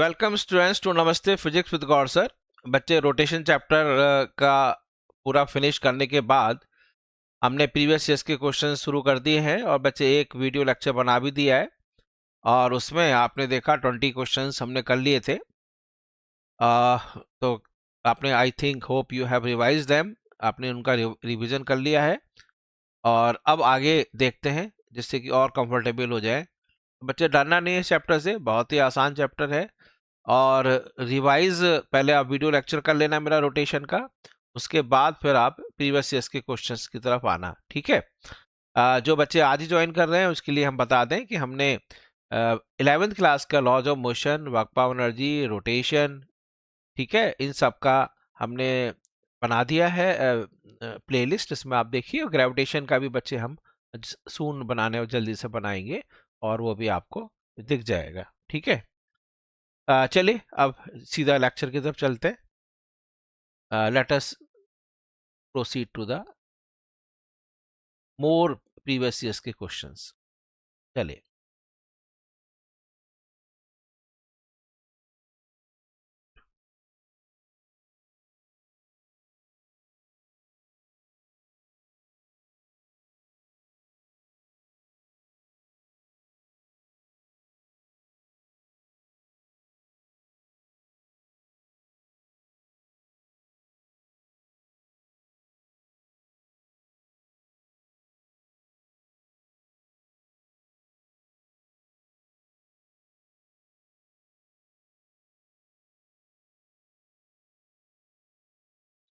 Welcome students to नमस्ते physics with Gaur sir. बच्चे rotation chapter का पूरा फिनिश करने के बाद हमने प्रीवियस ईयर्स के क्वेश्चन शुरू कर दिए हैं और बच्चे एक वीडियो लेक्चर बना भी दिया है और उसमें आपने देखा 20 क्वेश्चंस हमने कर लिए थे। तो आपने I think hope you have revise them, आपने उनका रिवीजन कर लिया है और अब आगे देखते हैं जिससे कि और कंफर्टेबल हो जाए। बच्चे डरना नहीं है, चैप्टर से बहुत ही आसान चैप्टर है और रिवाइज पहले आप वीडियो लेक्चर कर लेना मेरा रोटेशन का, उसके बाद फिर आप प्रीवियस ईयर्स के क्वेश्चंस की तरफ आना, ठीक है। जो बच्चे आज ही ज्वाइन कर रहे हैं उसके लिए हम बता दें कि हमने 11th क्लास का laws of motion, work power energy, rotation, ठीक है, इन सब का हमने बना दिया है प्लेलिस्ट। इसमें आप देखिए ग्रेविटेशन का भी बच्चे हम सून बनाने और जल्दी से बनाएंगे और वो भी आपको दिख जाएगा, ठीक है। चलिए अब सीधा लेक्चर की तरफ चलते हैं। Let us proceed to the more previous years के क्वेश्चंस। चलिए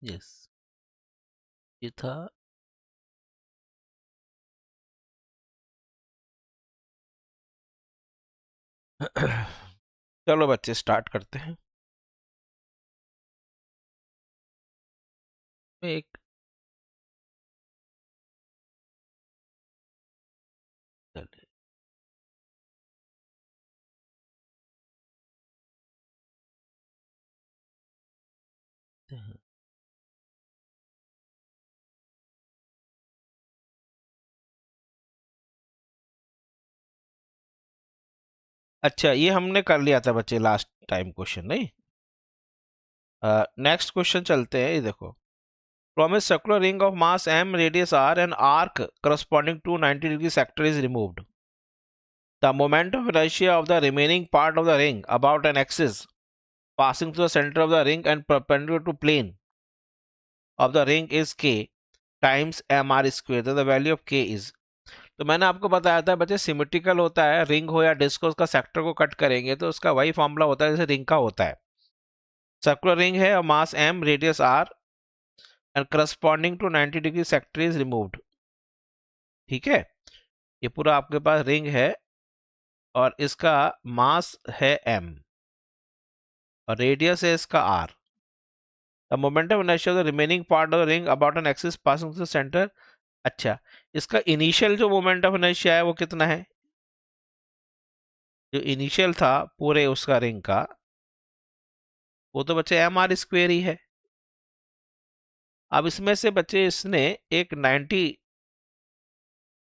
यस ये था। चलो बच्चे स्टार्ट करते हैं। एक चलिए अच्छा, ये हमने कर लिया था बच्चे लास्ट टाइम क्वेश्चन, नहीं। नेक्स्ट क्वेश्चन चलते हैं। ये देखो, from a circular ring of mass m, radius r, an arc corresponding to 90 degree sector is removed. The moment of inertia of the remaining part of the ring about an axis passing through the center of the ring and perpendicular to plane of the ring is k times mr square. The value of k is, तो मैंने आपको बताया था बच्चे symmetrical होता है, ring हो या डिस्क, उसका सेक्टर को कट करेंगे तो उसका वही फॉर्मूला होता है जैसे रिंग का होता है। सर्कुलर रिंग है और mass m, radius r and corresponding to 90 degree sector is removed, ठीक है। ये पूरा आपके पास रिंग है और इसका मास है m और रेडियस है इसका r। The momentum of inertia of the remaining part of the ring about an axis passing through the centre. अच्छा, इसका इनिशियल जो मोमेंट ऑफ इनर्शिया है वो कितना है? जो इनिशियल था पूरे उसका रिंग का वो तो बच्चे एम आर स्क्वेयर ही है। अब इसमें से बच्चे इसने एक 90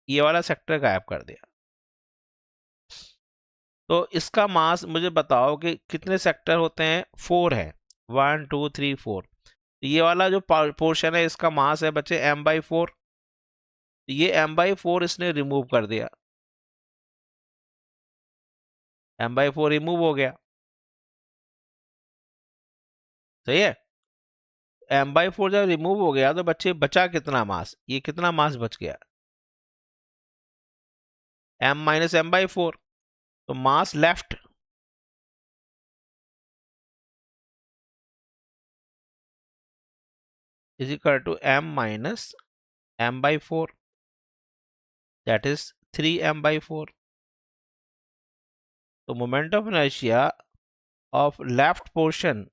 ये वाला सेक्टर गायब कर दिया, तो इसका मास मुझे बताओ कि कितने सेक्टर होते हैं? 4 है, 1 2 3 4। ये वाला जो पोर्शन है इसका मास है बच्चे m/4। ये m/4 इसने रिमूव कर दिया, m/4 रिमूव हो गया, सही है। m/4 जब रिमूव हो गया तो बच्चे बचा कितना मास? ये कितना मास बच गया? m माइनस m/4, तो mass left is equal to m minus m/4, that is 3m/4। तो moment of inertia of left portion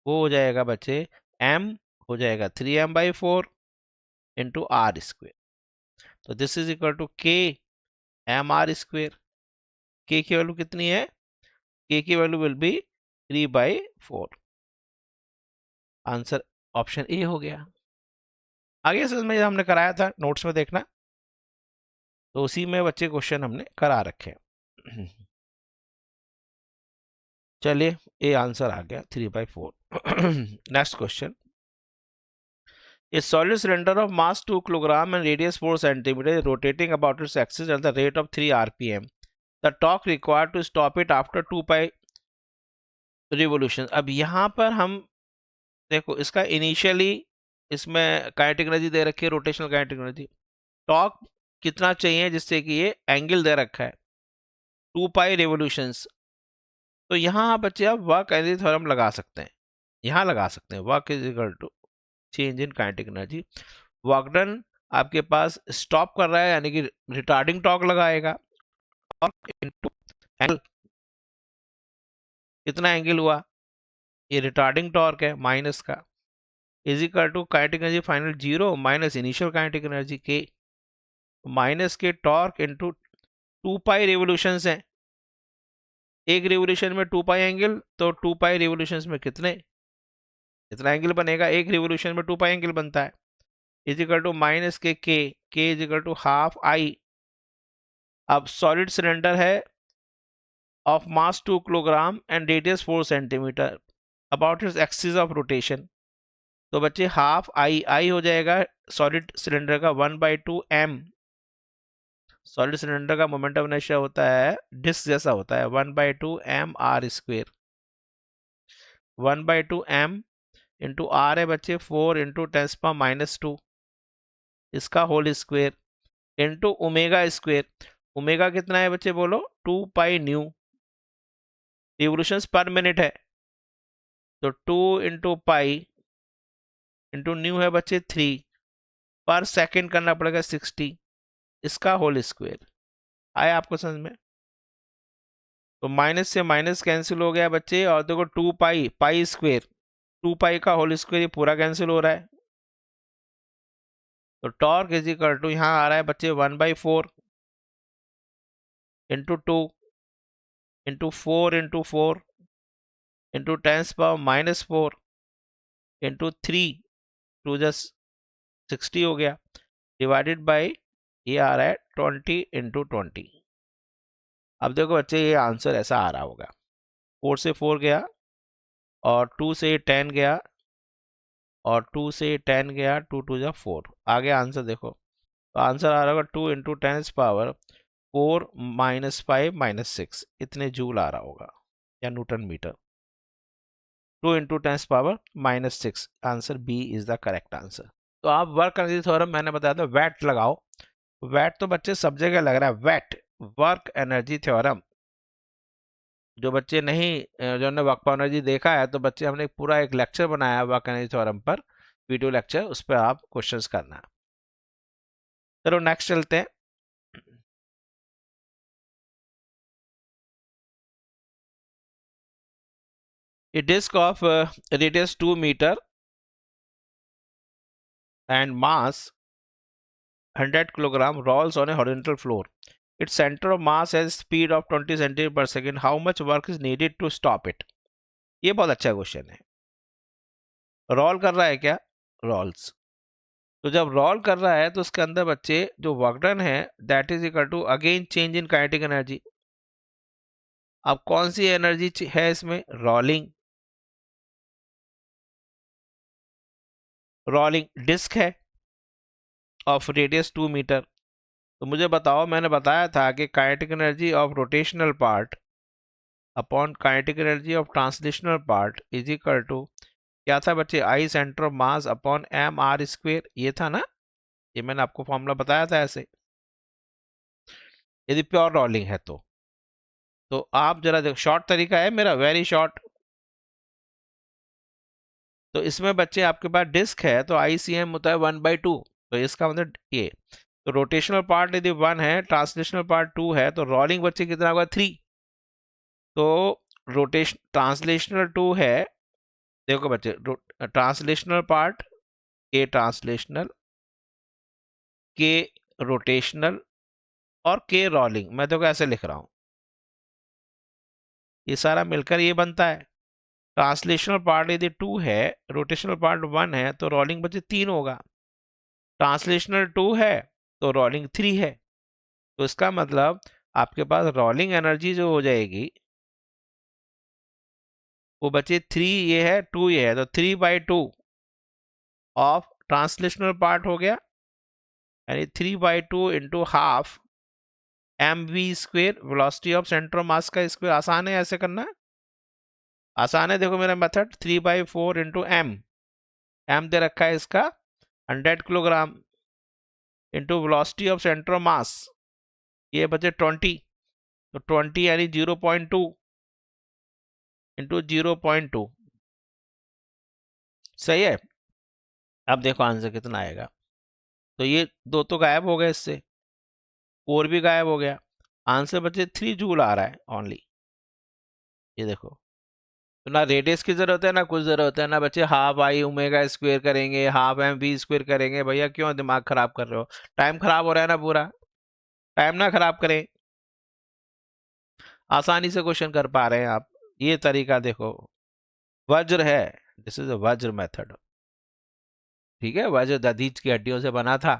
वो हो जाएगा बच्चे m हो जाएगा 3m/4 इंटू आर स्क्वेयर। तो this is equal to k mr square. k की वैल्यू कितनी है? k की value will be 3/4। Answer option A हो गया। आगे से में हमने कराया था, नोट्स में देखना, तो उसी में बच्चे क्वेश्चन हमने करा रखे हैं। चलिए ये आंसर आ गया 3/4. Next question. A solid cylinder of mass 2 kg and radius 4 cm is rotating about its axis at the rate of 3 rpm. The torque required to stop it after 2 pi revolutions. अब यहाँ पर हम देखो इसका initially इसमें kinetic energy दे रखी है, rotational kinetic energy. Torque कितना चाहिए जिससे कि ये एंगल दे रखा है 2 पाई रेवोल्यूशंस. तो यहाँ बच्चे आप वर्क एनर्जी थ्योरम लगा सकते हैं, यहाँ लगा सकते हैं. Work is equal to change in kinetic energy. Work done आपके पास स्टॉप कर रहा है यानी कि रिटार्डिंग टॉर्क लगाएगा. टॉर्क इनटू एंगल, कितना एंगल हुआ, ये रिटार्डिंग टॉर्क है माइनस का, is equal to kinetic energy final 0 minus initial kinetic energy K, minus K torque into 2 pi revolutions हैं. एक रेवोल्यूशन में 2 पाई एंगल, तो 2 पाई रेवोल्यूशंस में कितने, कितना एंगल बनेगा, एक रेवोल्यूशन में 2 पाई एंगल बनता है. Is equal to minus K is equal to half I. अब सॉलिड सिलेंडर है of mass 2 kilogram and radius 4 centimetre about its axis of rotation. तो बच्चे हाफ आई हो जाएगा सॉलिड सिलेंडर का 1/2 m. सॉलिड सिलेंडर का मोमेंट ऑफ इनर्शिया होता है डिस्क जैसा होता है 1/2 m r square. 1/2 m into R है बच्चे 4 इंटू 10⁻⁻², इसका whole square into omega square. Omega कितना है बच्चे बोलो, 2 पाई न्यू. रिवोल्यूशंस पर मिनट है तो 2 इंटू पाई इंटू न्यू है बच्चे 3, पर सेकेंड करना पड़ेगा 60, इसका होल स्क्वेयर. आया आपको समझ में. तो माइनस से माइनस कैंसिल हो गया बच्चे, और देखो 2 पाई स्क्वेयर, 2 पाई का होल स्क्वेयर ये पूरा कैंसिल हो रहा है. तो टॉर्क इज इक्वल टू यहाँ आ रहा है बच्चे 1/4 into 2 into 4 into 4 into 10⁻⁻4 into 3 to just 60 हो गया, डिवाइडेड बाई ये आ रहा है 20 इंटू 20. अब देखो बच्चे ये आंसर ऐसा आ रहा होगा, 4 से 4 गया और 2 से 10 गया और 2 से 10 गया, 2 2 जा 4, आगे आंसर देखो. तो आंसर आ रहा होगा 2 इंटू 10⁻4 -5 -6, इतने जूल आ रहा होगा या newton metre. 2 into 10⁻⁻6, answer B is the correct answer. तो आप वर्क एनर्जी थ्योरम मैंने बताया था वैट लगाओ. वैट तो बच्चे सब जगह लग रहा है, वैट वर्क एनर्जी थ्योरम. जो बच्चे नहीं, जो ने वर्क एनर्जी देखा है तो बच्चे हमने पूरा एक लेक्चर बनाया है वर्क एनर्जी थ्योरम पर, वीडियो लेक्चर, उस पर आप क्वेश्चंस करना. चलो नेक्स्ट चलते हैं. A disk of radius 2 meter and mass 100 kilogram rolls on a horizontal floor. Its center of mass has speed of 20 centimeter per second. How much work is needed to stop it? ये बहुत अच्छा question है. Role कर रहा है क्या, roles. तो जब रोल कर रहा है तो उसके अंदर बच्चे जो वर्क डन है that is equal to again change in kinetic energy. अब कौन सी एनर्जी है इसमें, रोलिंग. रोलिंग डिस्क है ऑफ रेडियस 2 मीटर. तो मुझे बताओ, मैंने बताया था कि kinetic energy of rotational part upon kinetic energy of translational part is equal to क्या था बच्चे, I centre of mass upon M R square. ये था ना, ये मैंने आपको फॉर्मूला बताया था ऐसे, यदि प्योर रोलिंग है तो आप जरा देखो, शॉर्ट तरीका है मेरा, वेरी शॉर्ट. तो इसमें बच्चे आपके पास डिस्क है तो ICM होता है 1/2, तो इसका मतलब ये. तो रोटेशनल पार्ट यदि 1 है, ट्रांसलेशनल पार्ट 2 है, तो रोलिंग बच्चे कितना होगा 3. तो रोटेशन ट्रांसलेशनल 2 है, देखो बच्चे ट्रांसलेशनल पार्ट के ट्रांसलेशनल, के रोटेशनल और के रोलिंग. मैं देखो ऐसे लिख रहा हूं, ये सारा मिलकर ये बनता है. ट्रांसलेशनल पार्ट यदि 2 है, रोटेशनल पार्ट 1 है, तो रोलिंग बच्चे 3 होगा. ट्रांसलेशनल 2 है तो रोलिंग 3 है. तो इसका मतलब आपके पास रोलिंग एनर्जी जो हो जाएगी वो बचे 3 ये है 2 ये है, तो 3/2 ऑफ ट्रांसलेशनल पार्ट हो गया, यानी 3/2 into half mv² velocity of centre of mass का स्क्वायर। आसान है ऐसे करना, आसान है। देखो मेरा मेथड 3/4 इंटू एम दे रखा है इसका 100 kilogram into velocity of centre of मास, ये बचे 20, तो 20 यानी 0.2 इंटू 0.2, सही है। अब देखो आंसर कितना आएगा, तो ये दो तो गायब हो गए, इससे 4 भी गायब हो गया, आंसर बचे 3 जूल आ रहा है ओनली। ये देखो, तो ना रेडियस की जरूरत है ना कुछ जरूरत है, ना बच्चे हाफ आई ओमेगा स्क्वायर करेंगे, हाफ एम वी स्क्वायर करेंगे। भैया क्यों दिमाग खराब कर रहे हो, टाइम खराब हो रहा है ना पूरा, टाइम ना खराब करें, आसानी से क्वेश्चन कर पा रहे हैं आप। ये तरीका देखो, वज्र है, दिस इज अ वज्र मेथड, ठीक है। वज्र दधीच की हड्डियों से बना था,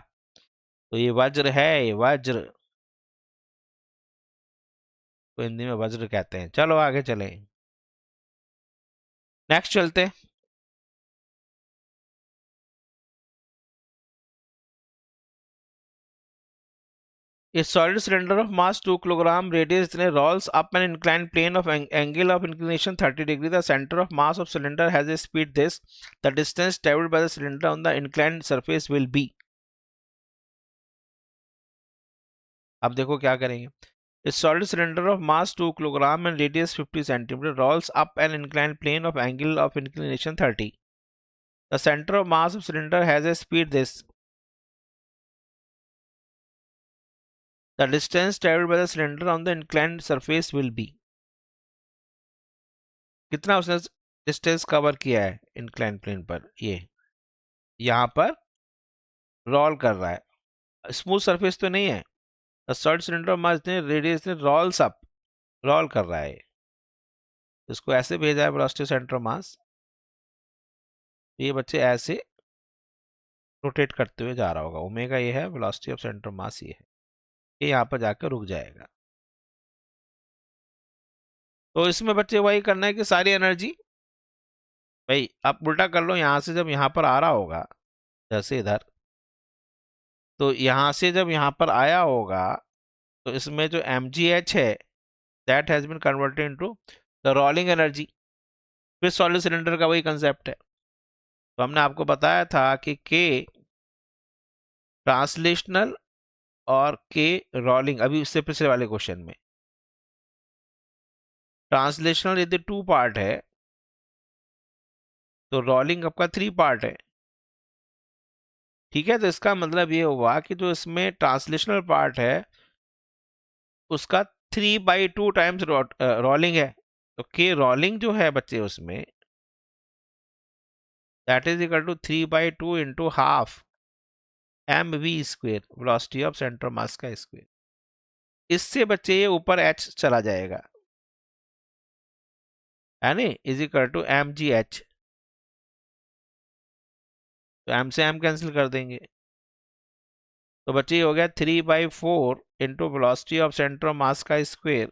तो ये वज्र है, ये वज्र तो हिंदी में वज्र कहते हैं। चलो आगे चलें, नेक्स्ट चलते। A solid cylinder of mass 2 kilogram radius rolls up an inclined plane of angle of inclination 30 degree. The center of mass of cylinder has a speed this. The distance traveled by the cylinder on the inclined surface will be. अब देखो क्या करेंगे। A solid cylinder of mass 2 kilogram and radius 50 centimeter rolls up an inclined plane of angle of inclination 30. The center of mass of cylinder has a speed this. The distance traveled by the cylinder on the inclined surface will be. कितना उसने distance cover किया है incline plane पर, ये यहाँ पर role कर रहा है, स्मूथ सरफेस तो नहीं है। सॉलिड सिलेंडर मास ने रेडियस ने रोल्स अप, रोल कर रहा है, इसको ऐसे भेजा है वेलोसिटी सेंटर मास, ये बच्चे ऐसे रोटेट करते हुए जा रहा होगा, ओमेगा ये है, वेलोसिटी ऑफ सेंटर मास ये है, ये यहाँ पर जाकर रुक जाएगा। तो इसमें बच्चे वही करना है कि सारी एनर्जी, भाई आप उल्टा कर लो, यहाँ से जब यहाँ पर आ रहा होगा जैसे इधर, तो यहाँ से जब यहाँ पर आया होगा, तो इसमें जो mgh है that has been converted into the rolling energy. फिर सॉलिड सिलेंडर का वही कंसेप्ट है, तो हमने आपको बताया था कि k ट्रांसलेशनल और k रोलिंग, अभी उससे पिछले वाले क्वेश्चन में ट्रांसलेशनल यदि 2 पार्ट है तो रोलिंग आपका 3 पार्ट है, ठीक है। तो इसका मतलब ये हुआ कि जो इसमें ट्रांसलेशनल पार्ट है उसका 3/2 टाइम्स रोलिंग है, तो k रोलिंग जो है बच्चे उसमें that is equal to 3/2 into half mv² velocity of centre mass का स्क्वायर। इससे बच्चे ये ऊपर h चला जाएगा, है नी, इज इक्वल टू mgh, तो m से m कैंसिल कर देंगे, तो बच्चे ये हो गया 3/4 into velocity of centre of mass का square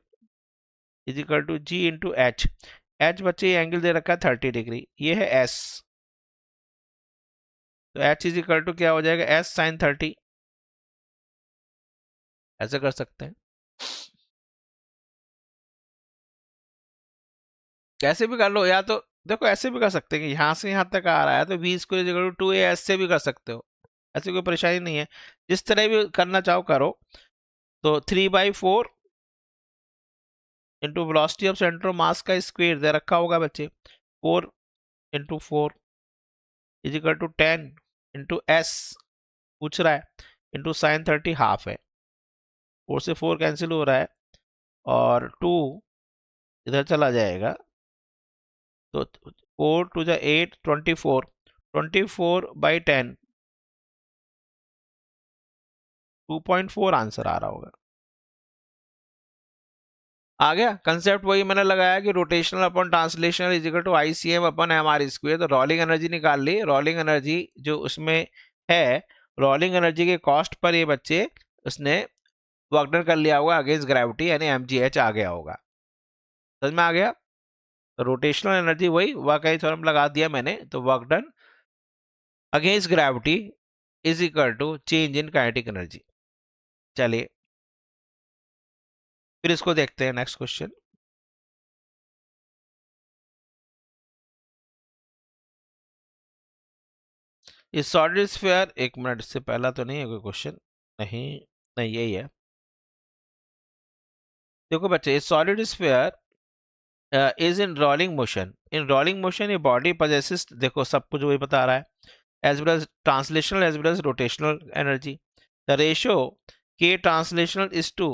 is equal to g into h। h बच्चे ये एंगल दे रखा है 30 डिग्री, ये है s, तो h इज इक्वल टू क्या हो जाएगा s sin 30, ऐसे कर सकते हैं, कैसे भी कर लो, या तो देखो ऐसे भी कर सकते हैं कि यहाँ से यहाँ तक आ रहा है तो v² 2a से भी कर सकते हो, ऐसे कोई परेशानी नहीं है, जिस तरह भी करना चाहो करो। तो 3/4 into velocity of centre of mass का स्क्वायर दे रखा होगा बच्चे, 4 into 4 is equal to 10 into s पूछ रहा है, इंटू साइन 30 हाफ है, 4 से 4 कैंसिल हो रहा है और 2 इधर चला जाएगा, तो 4 टू जा 8 24, 24/10 2.4 आंसर आ रहा होगा। आ गया कंसेप्ट, वही मैंने लगाया कि rotational upon translational is equal to ICM upon mr²। तो रोलिंग एनर्जी निकाल ली, रोलिंग एनर्जी जो उसमें है, रोलिंग एनर्जी के कॉस्ट पर ये बच्चे उसने वर्क डन कर लिया होगा अगेंस्ट ग्रेविटी, यानी mgh आ गया होगा, समझ में आ गया। रोटेशनल एनर्जी वही वर्क आई थ्योरम लगा दिया मैंने, तो work done against gravity is equal to change in kinetic energy. चलिए फिर इसको देखते हैं नेक्स्ट क्वेश्चन। इस सॉलिड स्फीयर, एक मिनट, इससे पहला तो नहीं है कोई क्वेश्चन? नहीं, नहीं यही है। देखो बच्चे, इस solid sphere is in rolling motion. In rolling motion, a body possesses, देखो सब कुछ वही बता रहा है, as well as translational as well as rotational energy. The ratio K translational is to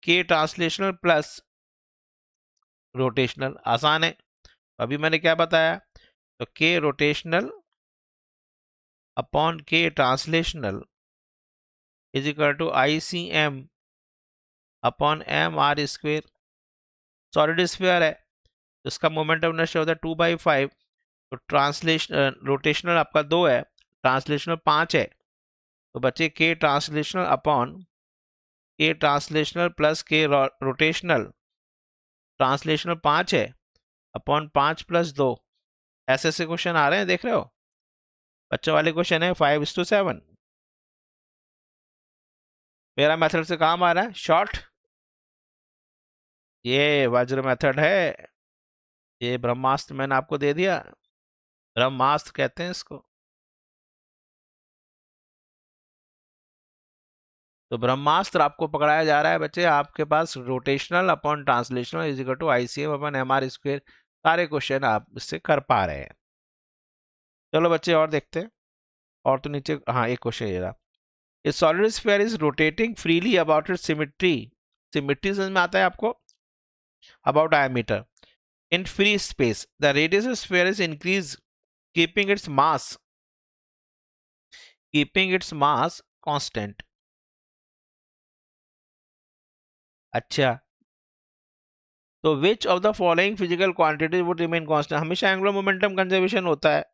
K translational plus rotational. आसान है, अभी मैंने क्या बताया, तो K rotational upon K translational is equal to ICM upon MR square. Solid sphere है, इसका momentum inertia होता है 2/5, तो ट्रांसलेशन रोटेशनल आपका 2 है, ट्रांसलेशनल 5 है, तो बच्चे के ट्रांसलेशनल अपॉन के ट्रांसलेशनल प्लस के रोटेशनल, ट्रांसलेशनल 5 है अपॉन 5+2। ऐसे ऐसे क्वेश्चन आ रहे हैं, देख रहे हो, बच्चों वाले क्वेश्चन है 5:7। मेरा मेथड से काम आ रहा है शॉर्ट, ये वज्र मेथड है, ये ब्रह्मास्त्र मैंने आपको दे दिया, ब्रह्मास्त्र कहते हैं इसको। तो ब्रह्मास्त्र आपको पकड़ाया जा रहा है बच्चे, आपके पास rotational upon translational is equal to ICM upon MR square. सारे क्वेश्चन आप इससे कर पा रहे हैं। चलो बच्चे और देखते हैं, और तो नीचे, हाँ एक क्वेश्चन ये रहा, ए solid sphere is rotating freely about it's symmetry. Symmetry समझ में आता है आपको? About diameter in free space, the radius of sphere is increase keeping its mass constant. अच्छा, तो विच of the following physical quantities would remain constant? हमेशा angular momentum conservation होता है,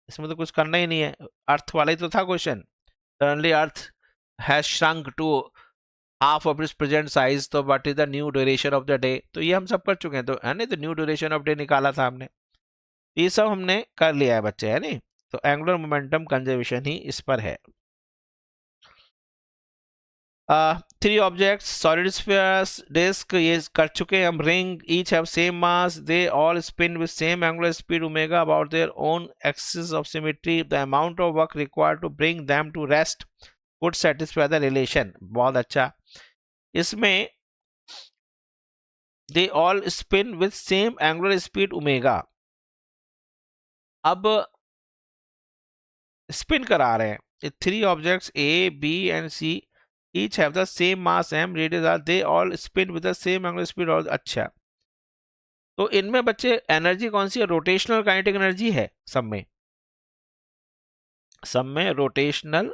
इसमें तो कुछ करना ही नहीं है, अर्थ वाला ही तो था question. Suddenly earth has shrunk to half of its present size, तो what is the new duration of the day? तो ये हम सब कर चुके हैं, तो है नहीं, तो न्यू ड्यूरेशन ऑफ डे निकाला था हमने, ये सब हमने कर लिया है बच्चे, है नहीं? तो एंगुलर मोमेंटम कंजर्वेशन ही इस पर है। 3 ऑब्जेक्ट्स, सॉलिड स्फीयर्स, डिस्क, ये कर चुके हैं हम, ring, each have same mass, they all spin with same angular speed omega about their own axis of symmetry, the amount of work required to bring them to rest would satisfy the relation. बहुत अच्छा, इसमें they all spin with same angular speed omega, अब spin करा रहे हैं 3 objects A, B and C each have the same mass m, radius r, they all spin with the same angular speed। और अच्छा, तो इनमें बच्चे एनर्जी कौन सी है? रोटेशनल काइनेटिक एनर्जी है सब में, सब में रोटेशनल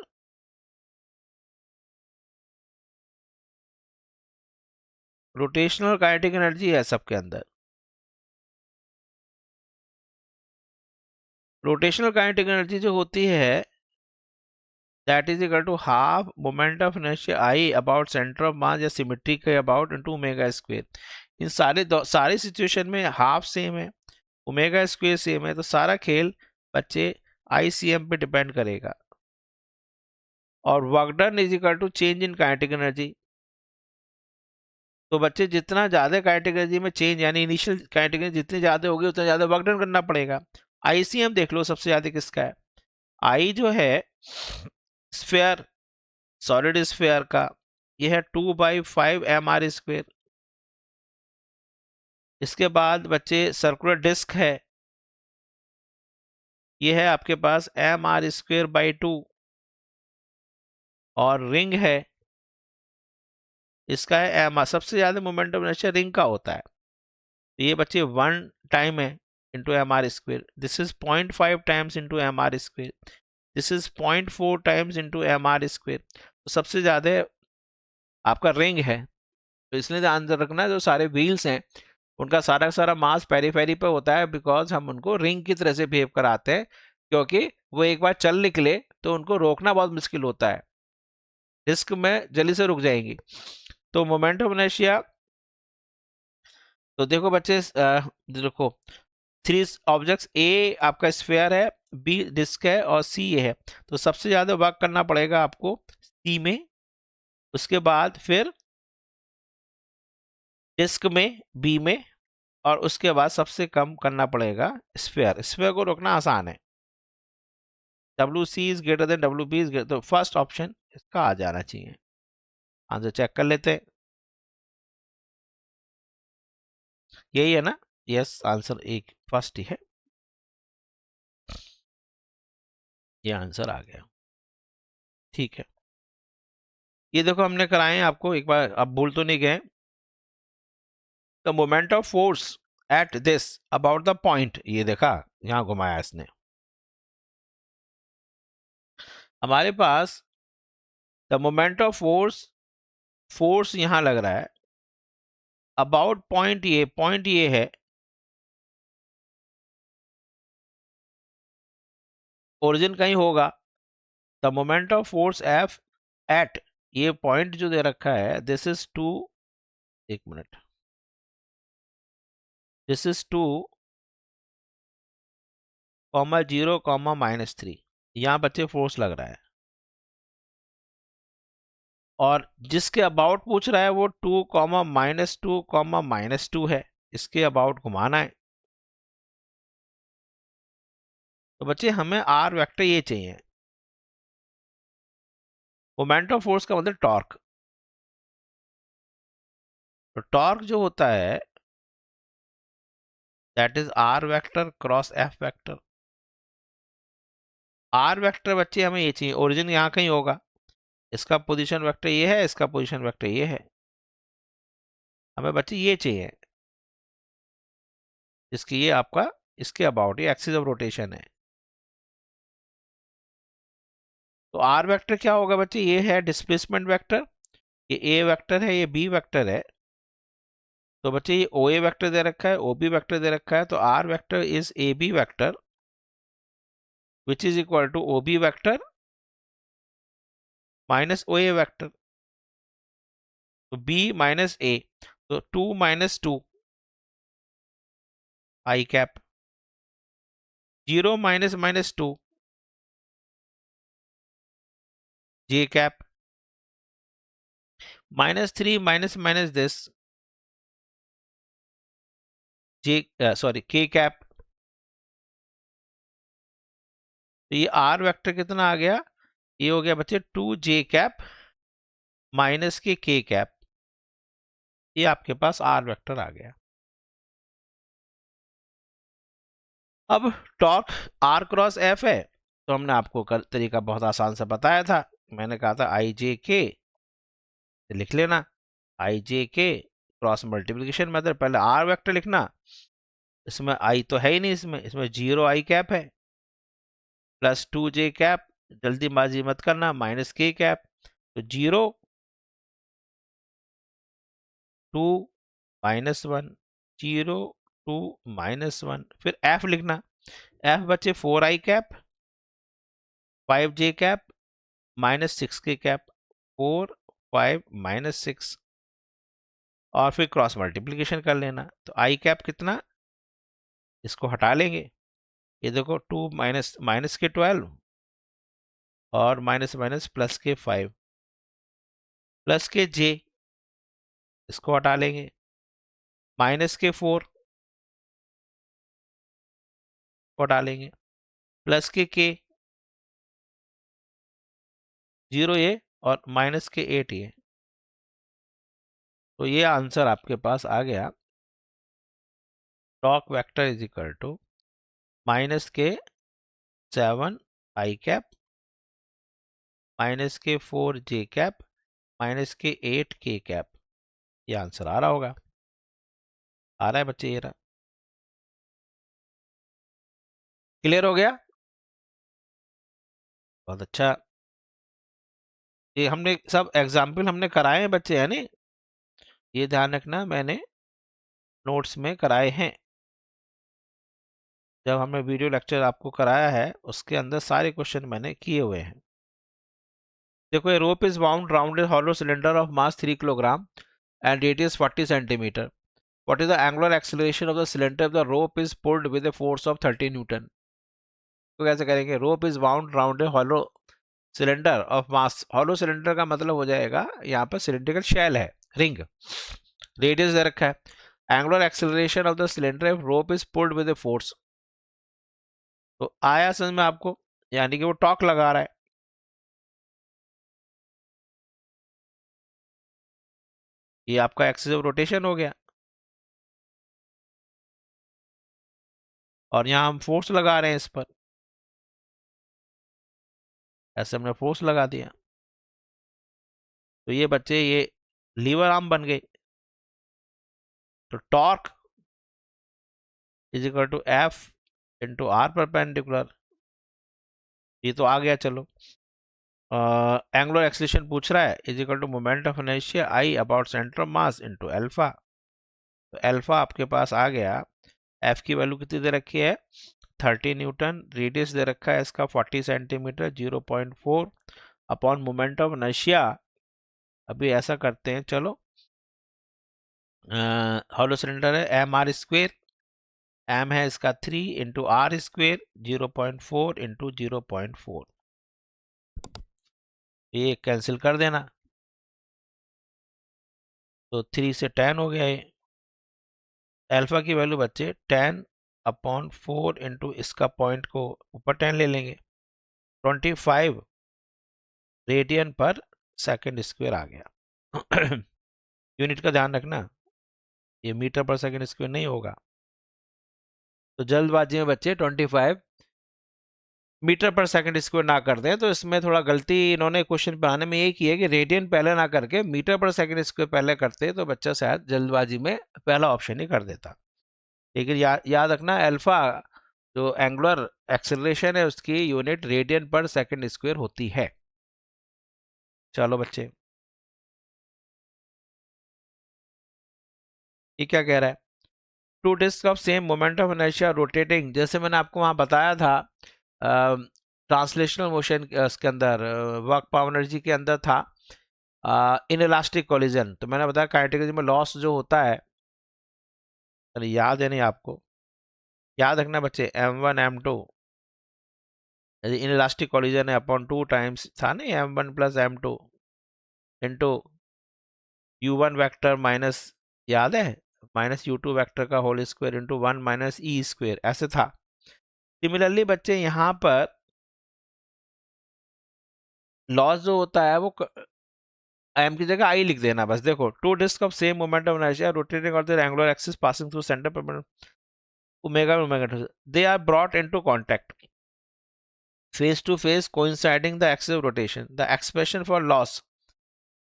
काइनेटिक एनर्जी है सबके अंदर। रोटेशनल काइनेटिक एनर्जी जो होती है, that is equal to half moment of inertia I about centre of mass या सिमेट्री के अबाउट इनटू ओमेगा स्क्वायर। इन सारे सिचुएशन में हाफ सेम है, ओमेगा स्क्वायर सेम है, तो सारा खेल बच्चे ICM पे डिपेंड करेगा। और work done is equal to change in kinetic energy, तो बच्चे जितना ज्यादा काइनेटिक एनर्जी में चेंज, यानी इनिशियल काइनेटिक एनर्जी जितनी ज्यादा होगी उतना ज्यादा वर्क डन करना पड़ेगा। ICM देख लो सबसे ज्यादा किसका है, I जो है स्फीयर, सॉलिड स्फीयर का, यह है 2/5 MR स्क्वायर। इसके बाद बच्चे सर्कुलर डिस्क है, यह है आपके पास MR स्क्वायर बाई 2, और रिंग है, इसका है MR। सबसे ज्यादा मोमेंटम इनर्शिया रिंग का होता है, तो ये बच्चे 1 टाइम है into MR square, this is 0.5 times into MR square, this is 0.4 times into MR square. तो सबसे ज्यादा आपका रिंग है, तो इसलिए ध्यान रखना जो सारे व्हील्स हैं उनका सारा का सारा मास पेरीफेरी पे होता है, बिकॉज हम उनको रिंग की तरह से बिहेव कराते हैं, क्योंकि वो एक बार चल निकले तो उनको रोकना बहुत मुश्किल होता है, डिस्क में जल्दी से रुक जाएंगी। तो मोमेंट ऑफ इनर्शिया, तो देखो बच्चे, देखो 3 ऑब्जेक्ट्स, ए आपका स्फेयर है, बी डिस्क है और सी ये है। तो सबसे ज्यादा वर्क करना पड़ेगा आपको सी में, उसके बाद फिर डिस्क में, बी में, और उसके बाद सबसे कम करना पड़ेगा स्फेयर। स्फेयर को रोकना आसान है। W C is greater than W B is greater, तो फर्स्ट ऑप्शन इसका आ जाना चाहिए। आंसर चेक कर लेते हैं, यही है ना? यस, आंसर एक फर्स्ट ही है, ये आंसर आ गया। ठीक है, ये देखो हमने कराए हैं आपको, एक बार आप भूल तो नहीं गए। The moment of force at this about the point, ये देखा यहां घुमाया इसने। हमारे पास the moment of force, force यहां लग रहा है अबाउट पॉइंट, ये पॉइंट ये है, ओरिजिन कहीं होगा। The moment of force F at, ये पॉइंट जो दे रखा है, दिस इज टू, एक मिनट, दिस इज 2, (0, -3), यहां बच्चे फोर्स लग रहा है। और जिसके अबाउट पूछ रहा है वो 2, -2, -2 है, इसके अबाउट घुमाना है। तो बच्चे हमें आर वेक्टर ये चाहिए। मोमेंट ऑफ फोर्स का मतलब टॉर्क। तो टॉर्क जो होता है that is R vector cross F vector. R vector बच्चे हमें ये चाहिए, ओरिजिन यहाँ कहीं होगा, इसका पोजीशन वेक्टर ये है, इसका पोजीशन वेक्टर ये है, हमें बच्चे ये चाहिए, जिसकी ये आपका, इसके अबाउट, ये एक्सिस ऑफ रोटेशन है। तो आर वेक्टर क्या होगा बच्चे, ये है डिस्प्लेसमेंट वेक्टर, ये ए वेक्टर है, ये बी वेक्टर है। तो बच्चे ये ओ ए वेक्टर दे रखा है, ओ बी वेक्टर दे रखा है, तो R vector is A B vector which is equal to O B vector minus O A vector. तो बी माइनस ए, तो 2 - 2 I cap, 0 -2 J cap, -3 minus this J, sorry K cap. तो ये are vector कितना आ गया, ये हो गया बच्चे 2 जे कैप माइनस के कैप, ये आपके पास आर वेक्टर आ गया। अब टॉर्क आर क्रॉस एफ है, तो हमने आपको कल तरीका बहुत आसान से बताया था। मैंने कहा था आई जे के, लिख लेना आई जे के क्रॉस मल्टीप्लिकेशन मेथड, पहले आर वेक्टर लिखना, इसमें आई तो है ही नहीं, इसमें 0 आई कैप है, प्लस 2 जे कैप, जल्दीबाजी मत करना, माइनस के कैप, तो 0, 2, -1, 0, 2, -1, फिर एफ लिखना। एफ बच्चे 4 आई कैप, 5 जे कैप, -6 के कैप, 4, 5, -6, और फिर क्रॉस मल्टीप्लिकेशन कर लेना। तो आई कैप कितना, इसको हटा लेंगे, ये देखो 2 माइनस के 12 और माइनस माइनस प्लस के 5 प्लस के जे, इसको हटा लेंगे, माइनस के 4 को हटा लेंगे, प्लस के 0 ये, और माइनस के 8 ये। तो ये आंसर आपके पास आ गया, torque vector is equal to minus K 7 I cap, minus के 4 जे कैप, माइनस के 8 के कैप। ये आंसर आ रहा होगा, आ रहा है बच्चे, ये रहा। क्लियर हो गया? बहुत अच्छा। ये हमने सब एग्जाम्पल हमने कराए हैं बच्चे, है नहीं? ये ध्यान रखना, मैंने नोट्स में कराए हैं। जब हमने वीडियो लेक्चर आपको कराया है उसके अंदर सारे क्वेश्चन मैंने किए हुए हैं। देखो, ये rope is bound round A hollow cylinder of mass 3 kilogram and radius 40 centimetre. What is the angular acceleration of the cylinder if the rope is pulled with a force of 30 Newton? तो कैसे करेंगे? rope is wound round a hollow cylinder of mass. hollow cylinder का मतलब हो जाएगा यहाँ पर cylindrical shell है, ring. radius दे रखा है. angular acceleration of the cylinder if rope is pulled with a force. तो आया समझ में आपको? यानी कि वो टॉर्क लगा रहा है. ये आपका एक्सिस ऑफ रोटेशन हो गया, और यहाँ हम फोर्स लगा रहे हैं इस पर. ऐसे हमने फोर्स लगा दिया, तो ये बच्चे ये लीवर आर्म बन गई. तो torque is equal to F into R perpendicular. ये तो आ गया. चलो, एंगुलर एक्सीलरेशन पूछ रहा है, is equal to moment of inertia I about centre of mass into alpha. तो अल्फा आपके पास आ गया. एफ की वैल्यू कितनी दे रखी है? 30 न्यूटन. रेडियस दे रखा है इसका 40 centimetre, 0.4 upon moment of inertia. अभी ऐसा करते हैं, चलो, हॉलो सिलेंडर है, एम आर स्क्वेयर. एम है इसका 3 इंटू आर स्क्वेयर, 0.4 इंटू 0.4. ये कैंसिल कर देना, तो 3 से 10 हो गया. ये अल्फा की वैल्यू बच्चे 10 अपॉन 4 इंटू इसका पॉइंट को ऊपर 10 ले लेंगे, 25 रेडियन पर सेकंड स्क्वायर आ गया. यूनिट का ध्यान रखना, ये मीटर पर सेकंड स्क्वायर नहीं होगा. तो जल्दबाजी में बच्चे 25 मीटर पर सेकंड स्क्वायर ना कर दें. तो इसमें थोड़ा गलती इन्होंने क्वेश्चन बनाने में ये की है कि रेडियन पहले ना करके मीटर पर सेकंड स्क्वायर पहले करते, तो बच्चा शायद जल्दबाजी में पहला ऑप्शन ही कर देता. लेकिन याद रखना, अल्फा जो एंगुलर एक्सेलरेशन है उसकी unit radian per second square होती है. चलो बच्चे, ये क्या कह रहा है? Two disc of same moment of inertia rotating. जैसे मैंने आपको वहां बताया था, ट्रांसलेशनल मोशन के अंदर, वर्क पावर एनर्जी के अंदर था इन इलास्टिक कोलिजन. तो मैंने बताया काइनेटिक एनर्जी में लॉस जो होता है, अरे याद है नहीं आपको? याद रखना बच्चे, m1 m2 in elastic collision है अपॉन 2 टाइम्स था नहीं, m1 plus m2 into u1 vector minus, याद है, माइनस u2 वेक्टर का whole square into 1 minus E square, ऐसे था. सिमिलरली बच्चे यहाँ पर लॉस जो होता है वो m की जगह i लिख देना बस. देखो, two disc of same moment of inertia rotating on the angular axis passing through centre पर omega omega 2, they are brought into contact face to face coinciding the axis of rotation. The expression for loss,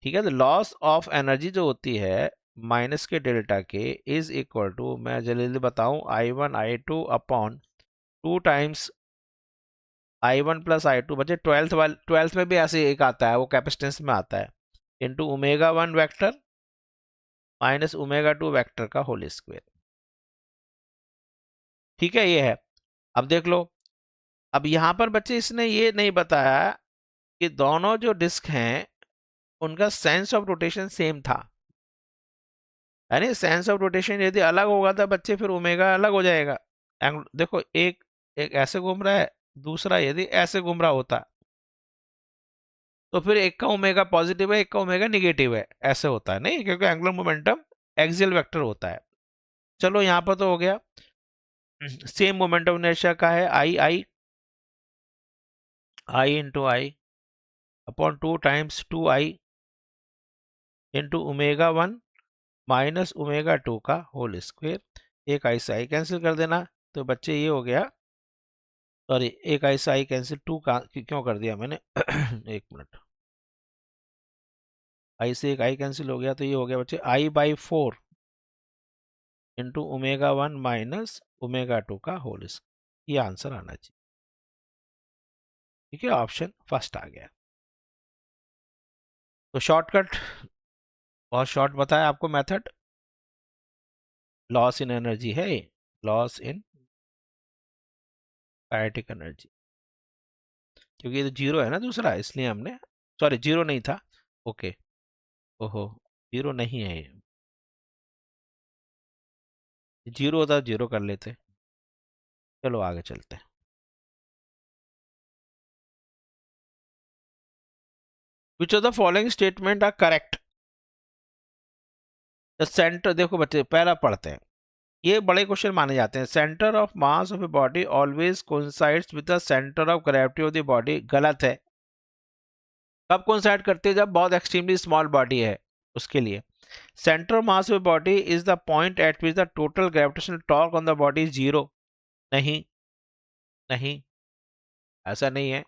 ठीक है, the loss of energy जो होती है minus के delta के is equal to, मैं जल्दी बताऊं, i1 i2 upon 2 times i1 plus i2. बच्चे 12th में भी ऐसे एक आता है, वो कैपेसिटेंस में आता है, into omega 1 vector minus omega 2 vector का होल स्क्वायर. ठीक है, ये है. अब देख लो, अब यहां पर बच्चे इसने ये नहीं बताया कि दोनों जो डिस्क हैं उनका सेंस ऑफ रोटेशन सेम था. यानी सेंस ऑफ रोटेशन यदि अलग होगा तो बच्चे फिर ओमेगा अलग हो जाएगा. देखो, एक एक ऐसे घूम रहा है, दूसरा यदि ऐसे घूम रहा होता, तो फिर एक का ओमेगा पॉजिटिव है, एक का ओमेगा निगेटिव है, ऐसे होता है नहीं, क्योंकि एंगुलर मोमेंटम एक्सियल वेक्टर होता है. चलो, यहां पर तो हो गया. सेम मोमेंटम इनर्शिया का है I into I upon 2 times 2i into omega 1 minus omega 2 का होल स्क्वायर. एक आई से आई कैंसिल कर देना, तो बच्चे ये हो गया. सॉरी, एक आई से आई कैंसिल, टू का क्यों कर दिया मैंने? एक मिनट, आई से एक आई कैंसिल हो गया, तो ये हो गया बच्चे i/4 into omega 1 minus omega 2 का होल स्क्वायर. ये आंसर आना चाहिए. ठीक है, ऑप्शन फर्स्ट आ गया. तो शॉर्टकट, बहुत शॉर्ट बताया आपको मेथड. लॉस इन एनर्जी है, लॉस इन काइनेटिक एनर्जी, क्योंकि ये तो जीरो है ना दूसरा, इसलिए हमने, सॉरी जीरो नहीं था, ओके, ओहो, जीरो नहीं है ये. जीरो होता जीरो कर लेते। चलो आगे चलते हैं। Which of the following statement are correct? The centre, देखो बच्चे पहला पढ़ते हैं, ये बड़े क्वेश्चन माने जाते हैं। Centre of mass of a body always coincides with the centre of gravity of the body, गलत है। कब कोइंसाइड करते हैं? जब बहुत एक्सट्रीमली स्मॉल बॉडी है उसके लिए। Centre of mass of body is the point eight which the total gravitational torque on the body is zero. नहीं, नहीं, ऐसा नहीं है।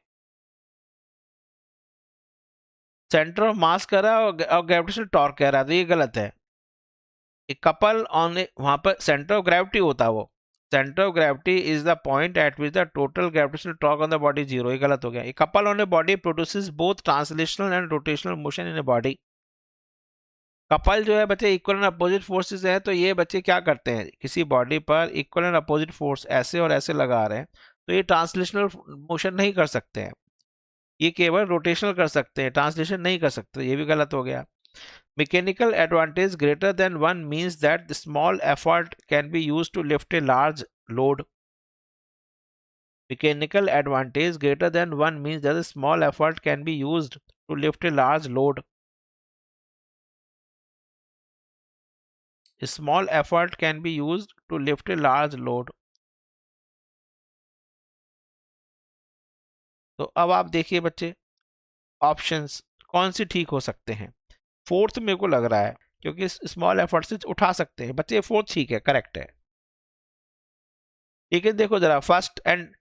सेंटर ऑफ मास कह रहा है और ग्रेविटेशनल टॉर्क कह रहा है, तो ये गलत है। एक कपल ऑन वहां पर सेंटर ऑफ ग्रेविटी होता है, वो centre of gravity is the point eight which the total gravitational torque on the body zero, ये गलत हो गया। एक couple on a body produces both translational and rotational motion in a body. Couple जो है बच्चे इक्वल एंड अपोजिट फोर्सेस है, तो ये बच्चे क्या करते हैं, किसी बॉडी पर इक्वल एंड अपोजिट फोर्स ऐसे और ऐसे लगा रहे हैं, तो ये ट्रांसलेशनल मोशन नहीं कर सकते हैं, ये केवल रोटेशनल कर सकते हैं, ट्रांसलेशन नहीं कर सकते, ये भी गलत हो गया। Mechanical advantage greater than one means that the small effort can be used to lift a large load. Mechanical advantage greater than one means that a small effort can be used to lift a large load. A small effort can be used to lift a large load. तो अब आप देखिए बच्चे, options कौन सी ठीक हो सकते हैं। फोर्थ मेरे को लग रहा है, क्योंकि स्मॉल एफर्ट से उठा सकते हैं बच्चे, फोर्थ ठीक है, करेक्ट है। ठीक है, देखो जरा, फर्स्ट एंड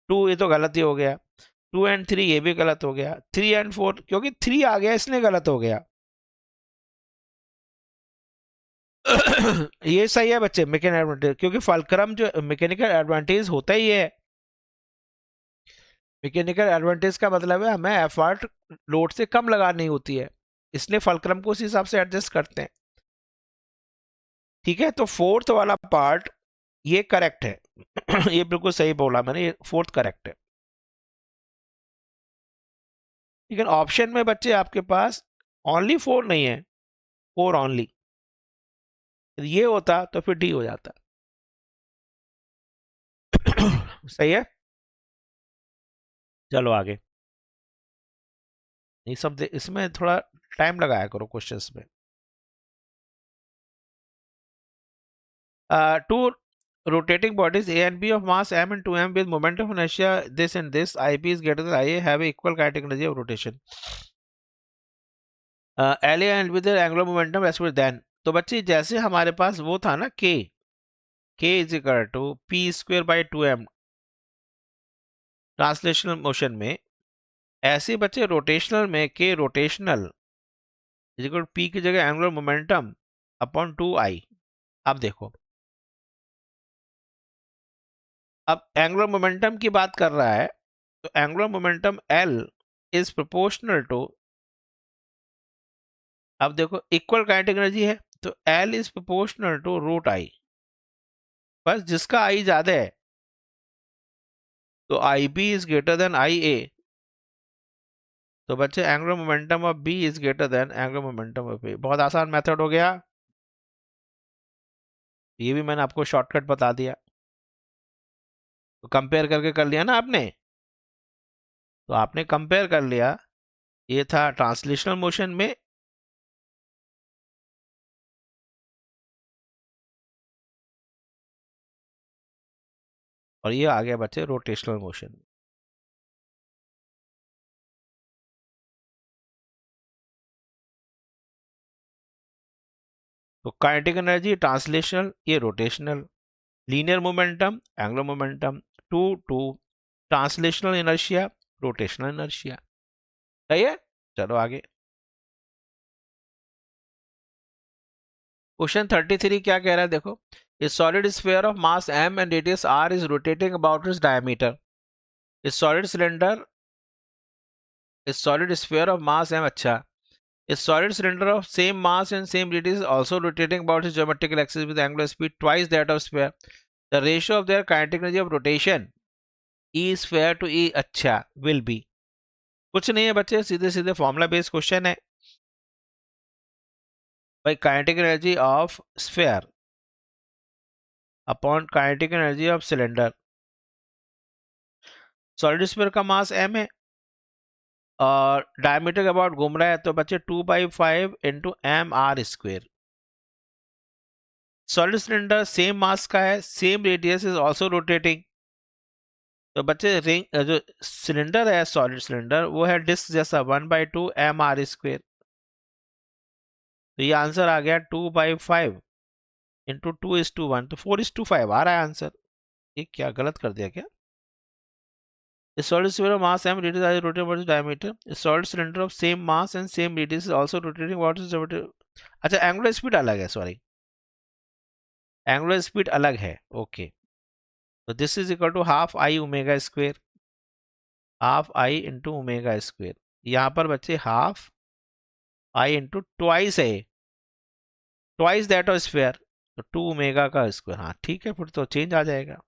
टू ये तो गलत ही हो गया, 2 एंड 3 ये भी गलत हो गया, 3 एंड 4 क्योंकि 3 आ गया इसलिए गलत हो गया। ये सही है बच्चे, मैकेनिकल एडवांटेज, क्योंकि फलक्रम जो मैकेनिकल एडवांटेज होता ही है। मैकेनिकल एडवांटेज का मतलब है हमें एफर्ट लोड से कम लगानी होती है, इसलिए फलक्रम को उस हिसाब से एडजस्ट करते हैं। ठीक है, तो फोर्थ वाला पार्ट ये करेक्ट है। ये बिल्कुल सही बोला मैंने, ये फोर्थ करेक्ट है। लेकिन ऑप्शन में बच्चे आपके पास ओनली 4 नहीं है, 4 ओनली, ये होता तो फिर डी हो जाता। सही है, चलो आगे। ये सब इसमें थोड़ा टाइम लगाया करो क्वेश्चंस में। Two rotating bodies A and B of mass m and 2m with moment of inertia this and this, IP is greater than IA, have a equal kinetic energy of rotation. LA and with their angular momentum as per then, तो बच्चे जैसे हमारे पास वो था ना K is equal to P square by 2m translational motion में, ऐसे बच्चे रोटेशनल में K rotational is equal P की जगह एंगुलर मोमेंटम अपॉन 2I। अब देखो, अब एंगुलर मोमेंटम की बात कर रहा है, तो angular momentum L is proportional to, अब देखो इक्वल काइनेटिक एनर्जी है, तो L is proportional to root I, बस जिसका I ज्यादा है तो IB is greater than IA, तो बच्चे angular momentum of B is greater than angular momentum of A। बहुत आसान मेथड हो गया, ये भी मैंने आपको शॉर्टकट बता दिया, तो कंपेयर करके कर लिया ना आपने, तो आपने कंपेयर कर लिया, ये था ट्रांसलेशनल मोशन में, और ये आ गया बच्चे रोटेशनल मोशन में। तो काइनेटिक एनर्जी ट्रांसलेशनल, ये rotational, linear momentum angular momentum, two two translational inertia rotational inertia. सही है, चलो आगे। क्वेश्चन 33 क्या कह रहा है, देखो, ए solid sphere of mass m and radius r is rotating about its diameter. A solid cylinder, A solid sphere of mass m, अच्छा, a solid cylinder of same mass and same radius is also rotating about its geometrical axis with angular speed twice that of sphere. The ratio of their kinetic energy of rotation E sphere to E, अच्छा, will be, कुछ नहीं है बच्चे, सीधे सीधे formula based question है भाई। Kinetic energy of sphere upon kinetic energy of cylinder. Solid sphere का मास m है और डायमीटर के अबाउट घूम रहा है, तो बच्चे 2/5 into M R square. Solid cylinder same mass का है, same radius is also rotating. तो बच्चे रिंग जो सिलेंडर है सॉलिड सिलेंडर वो है डिस्क जैसा 1/2 एम आर स्क्वेयर। तो ये आंसर आ गया 2/5 इंटू 2:1, तो 4:5 आ रहा है आंसर। ये क्या गलत कर दिया क्या? A solid cylinder of mass m radius is rotating what is diameter. A solid cylinder of same mass and same radius is also rotating what is diameter. अच्छा एंगुलर स्पीड अलग है, सॉरी एंगुलर स्पीड अलग है, okay. तो this is equal to half I omega square, half I into omega square. यहाँ पर बच्चे half I into twice है, ट्वाइस दैट ऑफ स्क्वायर, तो 2 ओमेगा का स्क्वायर। हाँ ठीक है, फिर तो चेंज आ जाएगा।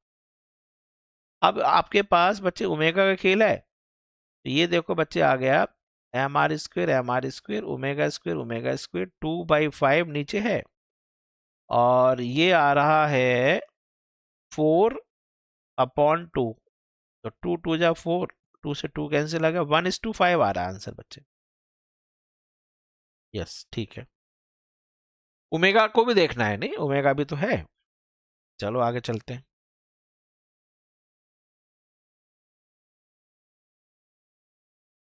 अब आपके पास बच्चे ओमेगा का खेल है, तो ये देखो बच्चे आ गया M R square omega square 2/5 नीचे है, और ये आ रहा है 4/2, तो 2 2 जा 4, 2 से 2 कैंसिल आ गया, 1:5 आ रहा है आंसर बच्चे। यस ठीक है, ओमेगा को भी देखना है, नहीं ओमेगा भी तो है। चलो आगे चलते हैं।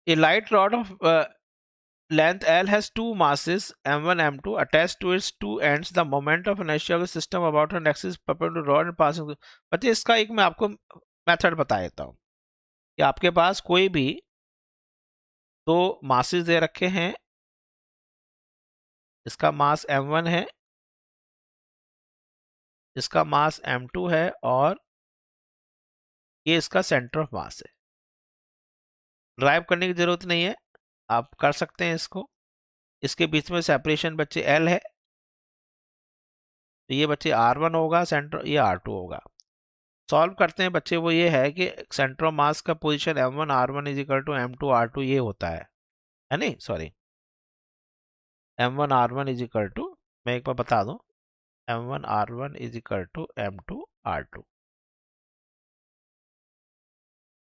A light rod of length L has two masses m1 m2 attached to its two ends. The moment of inertia of the system about an axis perpendicular to rod and passing through. बच्चे इसका एक मैं आपको method बता देता हूँ कि आपके पास कोई भी दो मासेस दे रखे हैं, इसका मास m1 है, इसका मास m2 है, और ये इसका सेंटर ऑफ मास है। ड्राइव करने की जरूरत नहीं है, आप कर सकते हैं इसको। इसके बीच में सेपरेशन बच्चे L है, तो ये बच्चे R1 होगा सेंटर, ये R2 होगा। सॉल्व करते हैं बच्चे, वो ये है कि सेंटर ऑफ मास का position m1 r1 is equal to m2 r2 ये होता है नहीं sorry, m1 r1 is equal to, मैं एक बार बता दूं, m1 r1 is equal to m2 r2,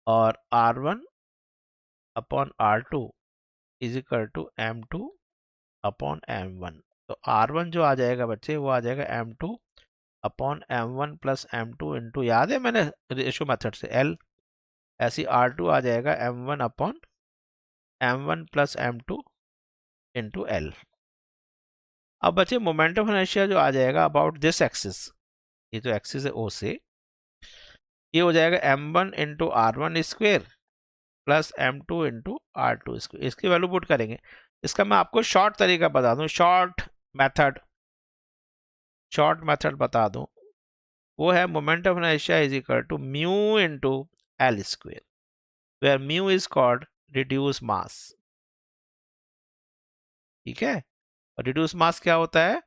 और r1 upon r2 is equal to m2 upon m1। तो r1 जो आ जाएगा बच्चे वो आ जाएगा m2 upon m1 plus m2 into, याद है मैंने रेशो मेथड से L, ऐसी r2 आ जाएगा m1 upon m1 plus m2 into L। अब बच्चे मोमेंट ऑफ इनर्शिया जो आ जाएगा अबाउट दिस एक्सिस, ये जो एक्सिस है ओ से, ये हो जाएगा m1 into r1 square plus m2 into r2 square. इसकी वैल्यू पुट करेंगे। इसका मैं आपको शॉर्ट तरीका बता दूं, शॉर्ट मेथड बता दूं, वो है moment of inertia is equal to mu into L square, where mu is called reduce mass. ठीक है, और रिड्यूस मास क्या होता है,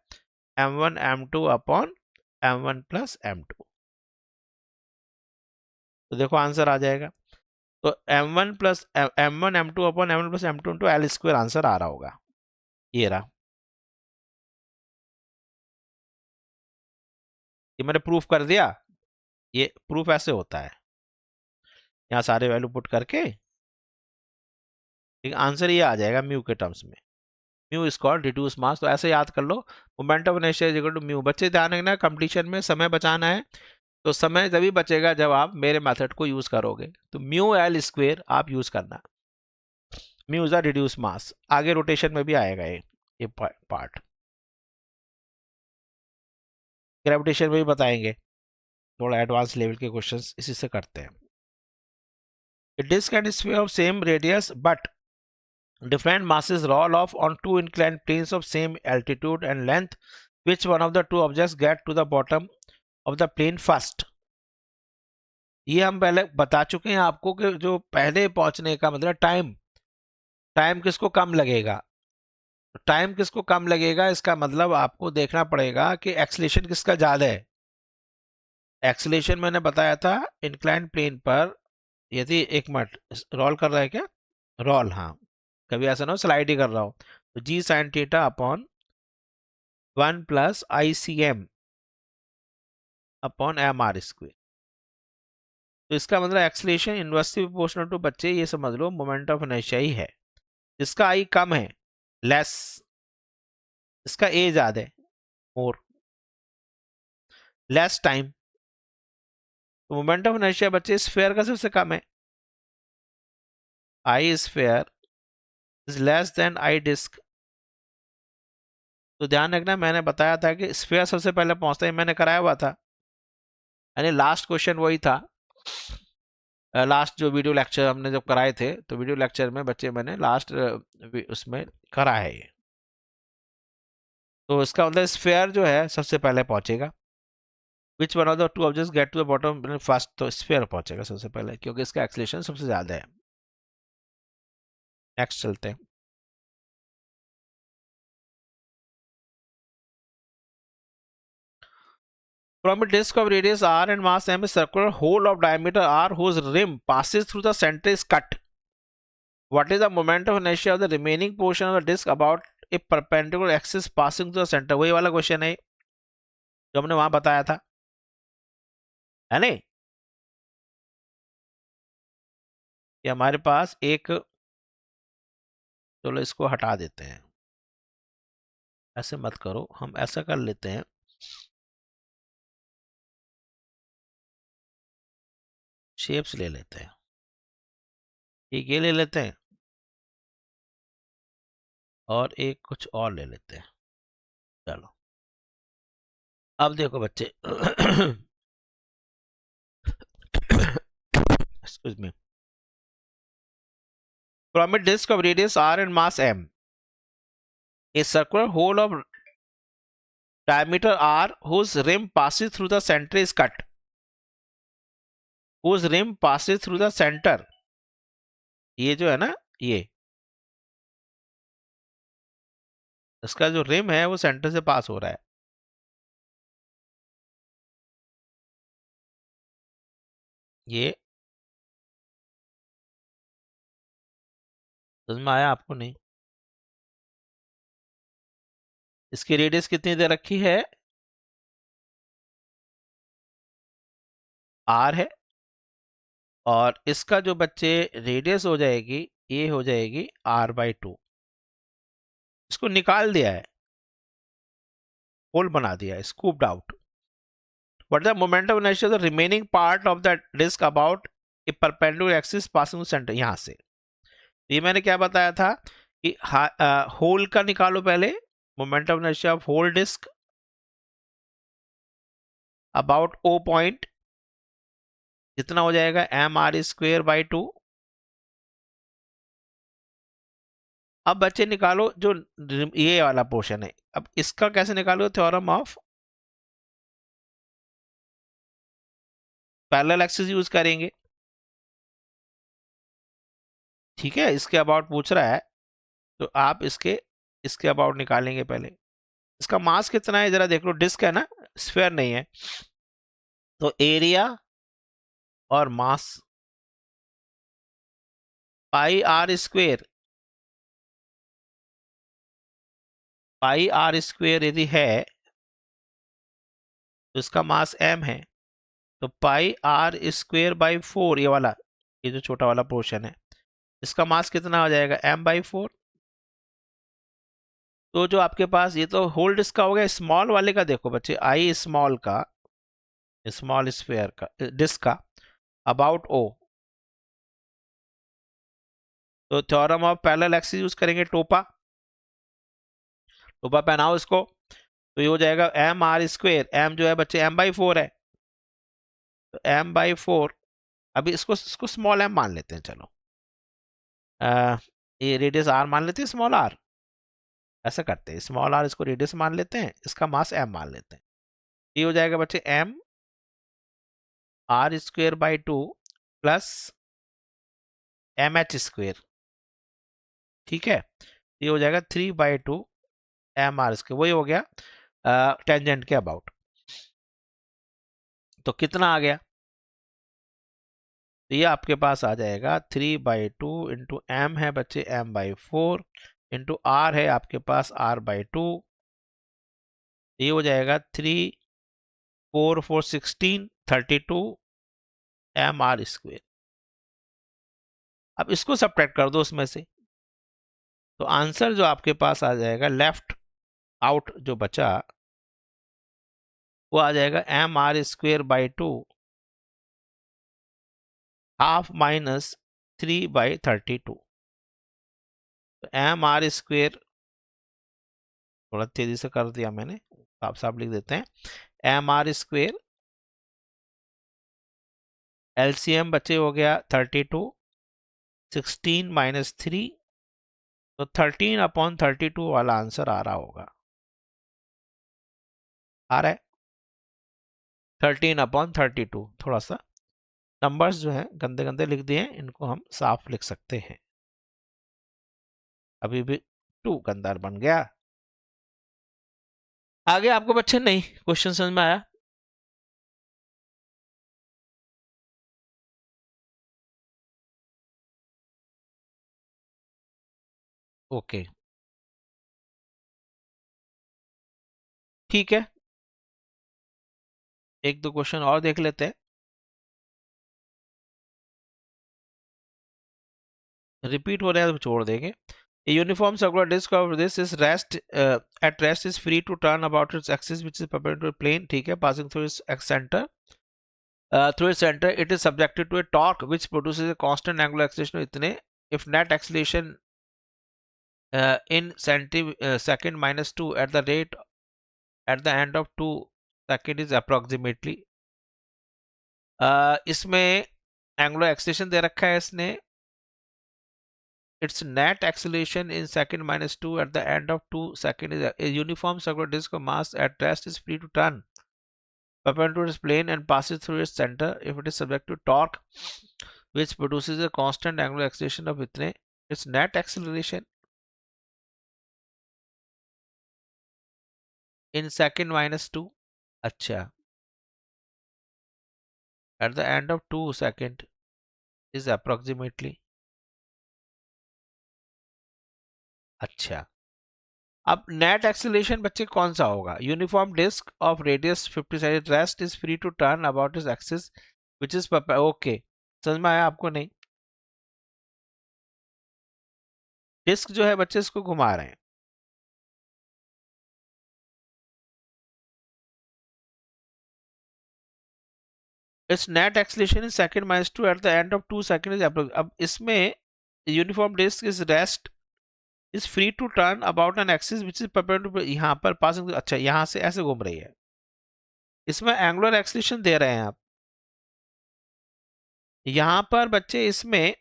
m1 m2 upon m1 plus m2। तो देखो आंसर आ जाएगा, तो m1 plus m1 m2 upon m1 plus m2 into L square answer आ रहा होगा, ये रहा। ये मैंने प्रूफ कर दिया, ये प्रूफ ऐसे होता है, यहाँ सारे वैल्यू पुट करके ठीक आंसर ये आ जाएगा म्यू के टर्म्स में। Mu is called reduce mass, तो ऐसे याद कर लो, moment of inertia is equal to mu. बच्चे ध्यान रखना, कंपटीशन में समय बचाना है, तो समय तभी बचेगा जब आप मेरे मेथड को यूज करोगे। तो म्यू एल स्क्वेयर आप यूज करना, mu is a reduce mass. आगे रोटेशन में भी आएगा ये पार्ट, ग्रेविटेशन में भी बताएंगे, थोड़ा एडवांस लेवल के क्वेश्चंस इसी से करते हैं। A disk and sphere of same radius but different masses roll off on two inclined planes of same altitude and length. Which one of the two objects get to the bottom of the plane first? ये हम पहले बता चुके हैं आपको कि जो पहले पहुंचने का मतलब टाइम किसको कम लगेगा, टाइम किसको कम लगेगा, इसका मतलब आपको देखना पड़ेगा कि एक्सीलरेशन किसका ज्यादा है। एक्सीलरेशन मैंने बताया था इंक्लाइन प्लेन पर, यदि एक मिनट रोल कर रहा है क्या, रोल, हाँ कभी ऐसा ना हो स्लाइड ही कर रहा हो, तो g sine theta upon 1 plus I C M upon M R square. तो इसका मतलब एक्सीलरेशन इनवर्सली प्रोपोर्शनल टू, बच्चे ये समझ लो मोमेंट ऑफ इनर्शिया ही है। इसका आई कम है, लेस, इसका ए ज्यादा है, मोर, लेस टाइम। तो मोमेंट ऑफ इनर्शिया बच्चे स्फीयर का सबसे कम है, I sphere is less than I disc. तो ध्यान रखना, मैंने बताया था कि स्फीयर सबसे पहले पहुंचता है, मैंने कराया हुआ था, यानी लास्ट क्वेश्चन वही था। लास्ट जो वीडियो लेक्चर हमने जब कराए थे, तो वीडियो लेक्चर में बच्चे मैंने लास्ट उसमें करा है ये। तो इसका मतलब स्फीयर जो है सबसे पहले पहुंचेगा। Which one of the two objects get to the bottom first, तो स्फीयर पहुंचेगा सबसे पहले, क्योंकि इसका एक्सीलरेशन सबसे ज्यादा है। नेक्स्ट चलते हैं। From a disk of radius r and mass m, a circular hole of diameter r whose rim passes through the center is cut. What is the moment of inertia of the remaining portion of the disk about a perpendicular axis passing through the center? वही वाला question है जो हमने वहां बताया था, है नहीं? कि हमारे पास एक, चलो इसको हटा देते हैं, ऐसे मत करो, हम ऐसा कर लेते हैं, शेप्स ले लेते हैं, एक ये ले लेते हैं और एक कुछ और ले लेते हैं। चलो अब देखो बच्चे, excuse me, from a disk of radius r and mass m, a circular hole of diameter r whose rim passes through the center is cut. Whose rim passes through the center, ये जो है ना, ये इसका जो rim है वो centre से पास हो रहा है। ये समझ में आया आपको? नहीं, इसकी रेडियस कितनी दे रखी है? आर है, और इसका जो बच्चे रेडियस हो जाएगी, ये हो जाएगी r/2। इसको निकाल दिया है, होल बना दिया है, scooped out. What is the moment of inertia of the remaining part of that disk about a perpendicular axis passing through center? यहां से ये मैंने क्या बताया था कि होल का निकालो पहले, moment of inertia of whole disc about O point, कितना हो जाएगा? mr²/2। अब बच्चे निकालो जो ये वाला पोर्शन है, अब इसका कैसे निकालो? Theorem of parallel axis use करेंगे, ठीक है? इसके अबाउट पूछ रहा है, तो आप इसके अबाउट निकालेंगे पहले। इसका मास कितना है जरा देख लो, डिस्क है ना, स्फीयर नहीं है, तो एरिया और मास πr², πr² यदि है तो इसका मास m है, तो πr²/4, ये वाला, ये जो छोटा वाला पोर्शन है, इसका मास कितना हो जाएगा? m/4। तो जो आपके पास ये तो होल डिस्क का हो गया। स्मॉल वाले का देखो बच्चे, आई स्मॉल का, स्मॉल स्फीयर का, डिस्क का अबाउट ओ, तो theorem of parallel axis use करेंगे, टोपा पहनाओ इसको, तो ये हो जाएगा mr², m जो है बच्चे m/4 है, तो m/4। अभी इसको स्मॉल m मान लेते हैं, चलो ये रेडियस r मान लेते हैं, स्मॉल r, ऐसा करते हैं, स्मॉल r इसको रेडियस मान लेते हैं, इसका मास m मान लेते हैं। ये हो जाएगा बच्चे mr²/2 प्लस mh², ठीक है? ये हो जाएगा 3/2 mr², वही हो गया टेंजेंट के अबाउट। तो कितना आ गया? तो ये आपके पास आ जाएगा 3/2 इंटू एम है बच्चे m/4 इंटू आर है आपके पास r/2, ये हो जाएगा 3 4 4 16 32 mr²। अब इसको सब्ट्रैक्ट कर दो उसमें से, तो आंसर जो आपके पास आ जाएगा लेफ्ट आउट जो बचा वो आ जाएगा mr²/2 हाफ माइनस 3/32। तो mr², थोड़ा तेजी से कर दिया मैंने, साफ साफ लिख देते हैं। mr², एलसीएम बचे हो गया 32, 16 माइनस 3, तो 13/32 वाला आंसर आ रहा होगा। आ रहा है 13/32। थोड़ा सा नंबर्स जो हैं गंदे गंदे लिख दिए हैं, इनको हम साफ लिख सकते हैं। अभी भी 2 गंदा बन गया। आगे आपको बच्चे नहीं क्वेश्चन समझ में आया? ओके ठीक है, एक दो क्वेश्चन और देख लेते हैं। रिपीट हो रहा है तो छोड़ देंगे। A uniform circular disk of this is at rest is free to turn about its axis which is perpendicular to plane, ठीक है, passing through its center. Through its center it is subjected to a torque which produces a constant angular acceleration of इतने, if net acceleration in second minus 2 at the rate at the end of 2 second is approximately, इसमें angular acceleration दे रखा है इसने, its net acceleration in second minus 2 at the end of 2 second is a uniform circular disk of mass at rest is free to turn perpendicular to its plane and passes through its center if it is subject to torque which produces a constant angular acceleration of इतने, its net acceleration in second minus 2, अच्छा, at the end of 2 second is approximately, अच्छा। अब net acceleration बच्चे कौन सा होगा? Uniform disc of radius 50 side rest is free to turn about its axis which is okay, समझ में आया आपको? नहीं, डिस्क जो है बच्चे इसको घुमा रहे हैं, its net acceleration in second minus 2 at the end of 2 second is अब इसमें uniform disc is rest is free to turn about an axis which is perpendicular, यहाँ पर पासिंग, अच्छा यहाँ से ऐसे घूम रही है, इसमें एंगुलर एक्सीलरेशन दे रहे हैं आप। यहाँ पर बच्चे इसमें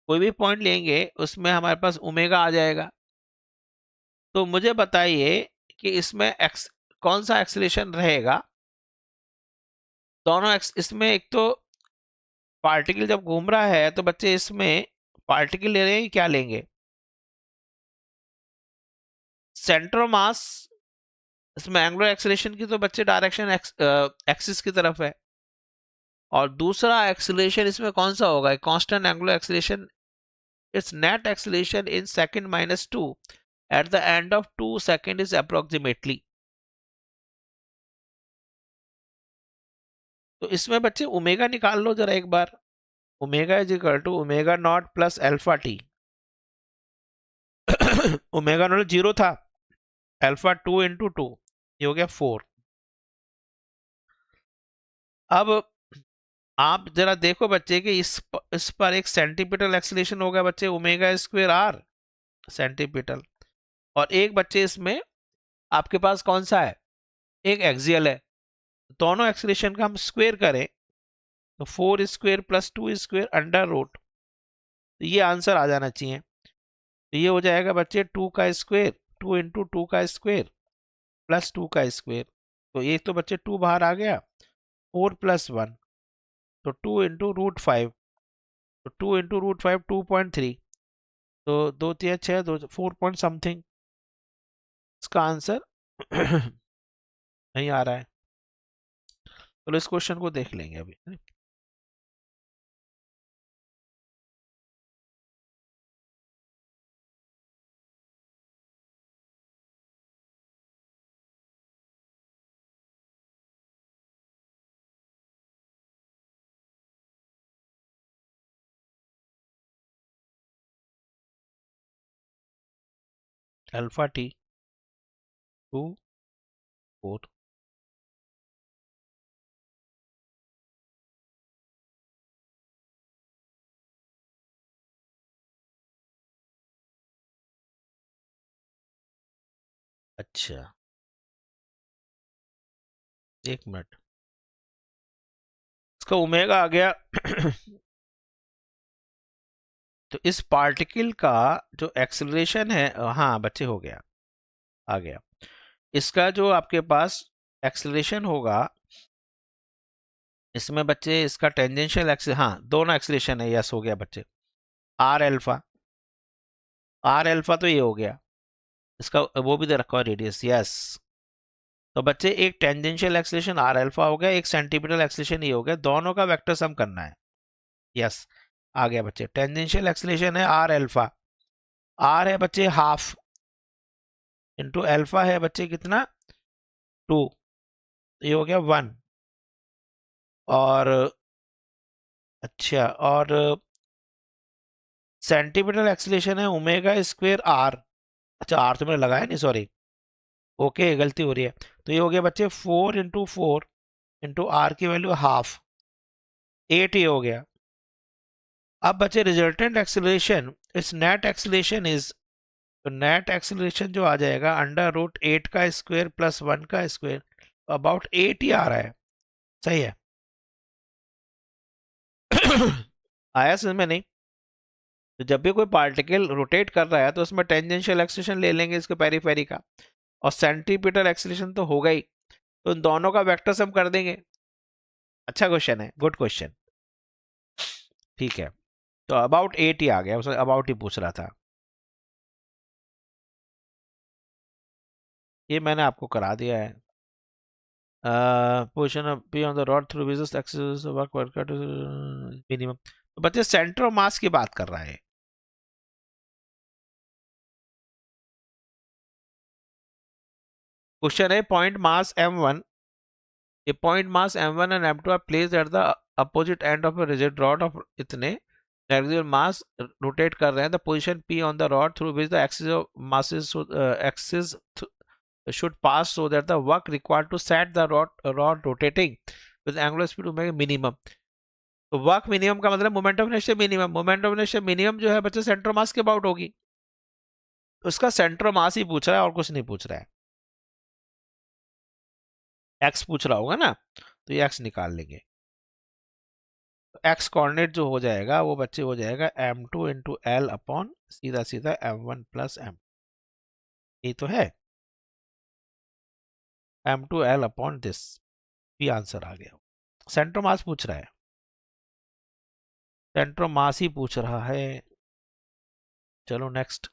कोई भी पॉइंट लेंगे उसमें हमारे पास ओमेगा आ जाएगा। तो मुझे बताइए कि इसमें कौन सा एक्सीलरेशन रहेगा? दोनों इसमें एक तो पार्टिकल जब घूम रहा है तो बच्चे इसमें पार्टिकल ले रहे हैं, क्या लेंगे? सेंटर मास, इसमें एंगुलर एक्सीलरेशन की तो बच्चे डायरेक्शन एक्सिस की तरफ है, और दूसरा एक्सीलरेशन इसमें कौन सा होगा? Constant angular acceleration, its net acceleration in second minus 2 at the end of 2 second is approximately. तो इसमें बच्चे ओमेगा निकाल लो जरा एक बार। Omega is equal to omega not plus alpha T. Omega not 0 था, अल्फा 2 इंटू 2, ये हो गया 4। अब आप जरा देखो बच्चे कि इस पर एक सेंटीपिटल एक्सीलरेशन होगा बच्चे, ओमेगा स्क्वायर आर सेंटीपिटल, और एक बच्चे इसमें आपके पास कौन सा है? एक एक्सियल है। दोनों एक्सीलरेशन का हम स्क्वायर करें तो 4 square plus 2 square under root, तो ये आंसर आ जाना चाहिए। तो ये हो जाएगा बच्चे 2 का स्क्वायर, 2 इंटू 2 का स्क्वायर प्लस 2 का स्क्वायर, तो ये तो बच्चे 2 बाहर आ गया, 4 प्लस 1, तो 2 इंटू रूट 5, तो 2 इंटू रूट 5 2.3, तो 2 3 6 2 4 पॉइंट समथिंग, इसका आंसर नहीं आ रहा है। तो इस क्वेश्चन को देख लेंगे अभी। Alpha T 2 4। अच्छा, एक मिनट, इसका ओमेगा आ गया। तो इस पार्टिकल का जो एक्सेलरेशन है, हाँ बच्चे हो गया, आ गया। इसका जो आपके पास एक्सेलरेशन होगा, इसमें बच्चे इसका टेंजेंशियल एक्सेल, हाँ दोनों एक्सेलरेशन है, यस हो गया बच्चे। आर एल्फा, आर एल्फा तो ये हो गया, इसका वो भी दे रखा है रेडियस, यस। तो बच्चे एक टेंजेंशियल एक्सेलरेशन आर एल्फा हो गया, एक सेंटीमीटर एक्सेलरेशन ये हो गया, दोनों का वेक्टर सम करना है, यस आ गया बच्चे। टेंजेंशियल एक्सेलरेशन है आर एल्फा, आर है बच्चे हाफ, इंटू एल्फा है बच्चे कितना 2, ये हो गया 1। और अच्छा, और सेंटीमीटर एक्सेलरेशन है ओमेगा स्क्वेयर आर, अच्छा आर तो मैंने लगाया नहीं, सॉरी, ओके गलती हो रही है। तो ये हो गया बच्चे 4 × 4 इंटू आर की वैल्यू हाफ, 8 ये हो गया। अब बच्चे रिजल्टेंट एक्सेलरेशन, इस नेट एक्सेलरेशन इज, तो नेट एक्सेलरेशन जो आ जाएगा √8 का स्क्वायर प्लस 1 का स्क्वायर, अबाउट 8 ही आ रहा है, सही है। आया समझ में नहीं? तो जब भी कोई पार्टिकल रोटेट कर रहा है तो उसमें टेंजेंशियल एक्सेलरेशन ले लेंगे इसके पेरीफेरी का, और सेंटीमीटर एक्सेलरेशन तो होगा ही, तो इन दोनों का वेक्टर सम कर देंगे। अच्छा क्वेश्चन है, गुड क्वेश्चन, ठीक है। तो अबाउट 8 ही आ गया, उसने अबाउट ही पूछ रहा था, ये मैंने आपको करा दिया है। Position of P on the rod through which axis work work minimum. तो बच्चे सेंटर ऑफ मास की बात कर रहा है। क्वेश्चन है point mass m1, a point mass m1 and m2 are placed at the opposite end of a rigid rod of इतने residual mass rotate कर रहे हैं, the position p on the rod through which the axis of masses axis should pass so that the work required to set the rod rotating with angular speed omega minimum। तो work minimum का मतलब moment of inertia minimum, moment of inertia minimum जो है बच्चे centre mass के about होगी, तो उसका सेंटर मास ही पूछ रहा है और कुछ नहीं पूछ रहा है। एक्स पूछ रहा होगा ना, तो ये एक्स निकाल लेंगे। एक्स कोऑर्डिनेट जो हो जाएगा वो बच्चे हो जाएगा m2 इंटू एल अपॉन सीधा सीधा m1 प्लस m, ये तो है m2 एल अपॉन दिस, भी आंसर आ गया। सेंट्रो मास पूछ रहा है, सेंट्रो मास ही पूछ रहा है। चलो नेक्स्ट,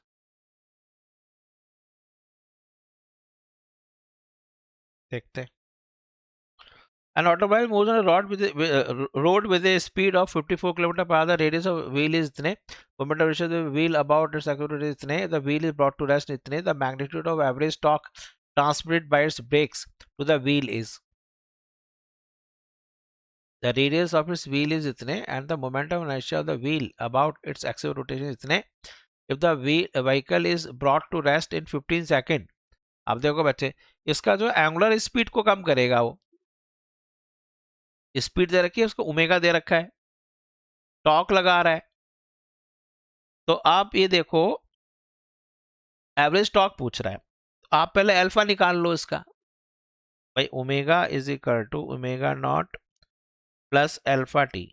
देखते हैं। An automobile moves on a road with a speed of 54 km per hour. The radius of wheel is इतने, moment of inertia of the wheel about its accuracy is इतने, the wheel is brought to rest इतने, the magnitude of average torque transmitted by its brakes to the wheel is, the radius of its wheel is इतने, and the moment of inertia of the wheel about its axis of rotation is इतने, if the vehicle is brought to rest in 15 seconds। अब देखो बच्चे, इसका जो angular speed को कम करेगा, वो स्पीड दे रखी है उसको, ओमेगा दे रखा है, टॉर्क लगा रहा है, तो आप ये देखो एवरेज टॉर्क पूछ रहा है, तो आप पहले अल्फा निकाल लो इसका, भाई omega is equal to omega not plus alpha T,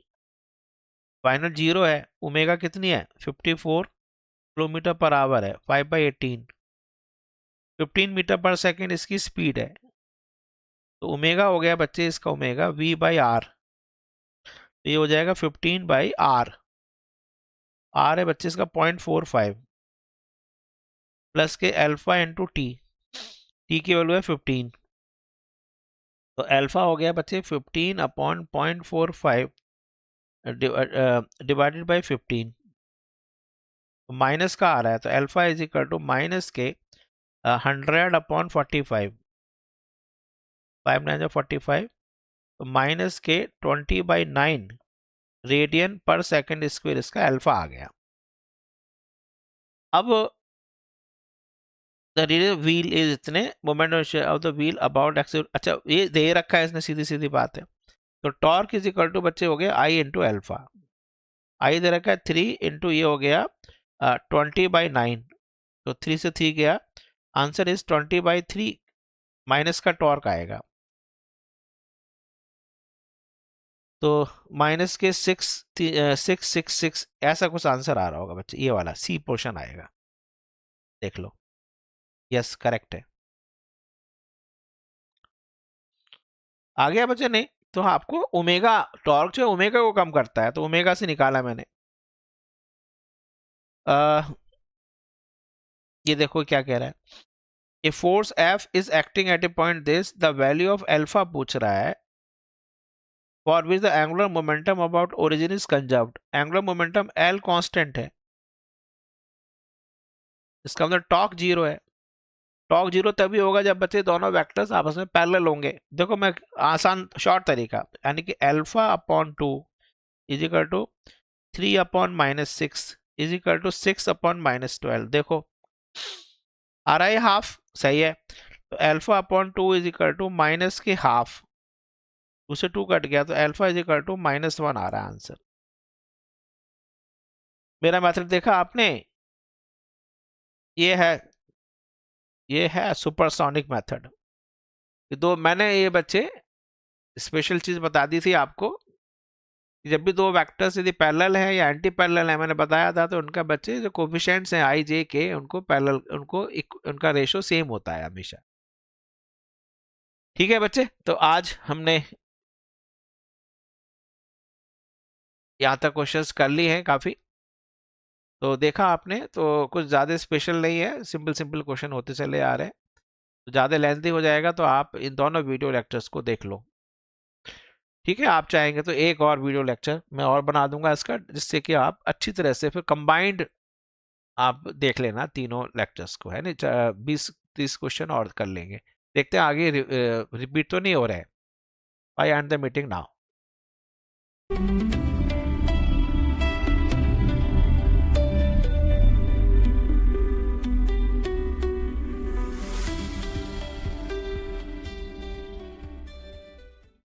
final 0 है, ओमेगा कितनी है 54 किलोमीटर पर आवर है, 5/18, 15 मीटर पर सेकेंड इसकी स्पीड है, तो ओमेगा हो गया बच्चे इसका ओमेगा v/r, तो ये हो जाएगा 15/r, आर है बच्चे इसका 0.45 प्लस के अल्फा इंटू टी, टी की वैल्यू है 15, तो अल्फा हो गया बच्चे 15 अपॉन 0.45 डिवाइडेड बाई 15, माइनस का आ रहा है, तो alpha is equal to minus K 100 upon 45, 5 9 45, तो माइनस के 20/9 रेडियन पर सेकेंड स्क्वायर, इसका अल्फा आ गया। अब द रेडियस व्हील इज इतने, moment of the wheel about x. अच्छा ये दे रखा है इसने, सीधी सीधी बात है। तो टॉर्क इज इक्वल टू बच्चे हो गया आई इंटू एल्फा। आई दे रखा है 3 इंटू ये हो गया 20/9, तो 3 से 3 गया, आंसर इज 20/3 माइनस का टॉर्क आएगा, तो माइनस के 666 ऐसा कुछ आंसर आ रहा होगा बच्चे, ये वाला सी पोर्शन आएगा, देख लो। यस करेक्ट है। आ गया बच्चे? नहीं तो आपको ओमेगा, टॉर्क जो है ओमेगा को कम करता है, तो ओमेगा से निकाला मैंने। ये देखो क्या कह रहा है, a force F is acting at A point this, the value of alpha पूछ रहा है, for which the angular momentum about origin is conserved. Angular momentum L constant है, इसका मतलब टॉर्क जीरो है। टॉर्क जीरो तभी होगा जब बच्चे दोनों वेक्टर्स आपस में पैरेलल होंगे। देखो मैं आसान शॉर्ट तरीका, यानी कि alpha upon 2 is equal to 3 upon minus 6 is equal to 6 upon minus 12। देखो आ रहा है हाफ, सही है। तो alpha upon 2 is equal to minus के हाफ, उसे 2 कट गया, तो अल्फा इज इक्वल टू -1 आ रहा है आंसर। मेरा मेथड देखा आपने, ये है, ये है सुपरसोनिक मेथड। तो मैंने ये बच्चे स्पेशल चीज बता दी थी आपको, जब भी दो वेक्टर्स यदि पैरेलल है या एंटी पैरेलल है, मैंने बताया था, तो उनका बच्चे जो कोफिशिएंट्स हैं आई जे के, उनको पैरेलल, उनको उनका रेशो सेम होता है हमेशा। ठीक है बच्चे, तो आज हमने यहाँ तक क्वेश्चंस कर ली हैं काफी, तो देखा आपने, तो कुछ ज़्यादा स्पेशल नहीं है, सिंपल सिंपल क्वेश्चन होते चले आ रहे हैं। तो ज़्यादा लेंथी हो जाएगा तो आप इन दोनों वीडियो लेक्चर्स को देख लो। ठीक है, आप चाहेंगे तो एक और वीडियो लेक्चर मैं और बना दूंगा इसका, जिससे कि आप अच्छी तरह से फिर कंबाइंड आप देख लेना तीनों लेक्चर्स को, है ना। 20-30 क्वेश्चन और कर लेंगे, देखते हैं आगे रिपीट तो नहीं हो रहा है। आई एंड द मीटिंग नाउ।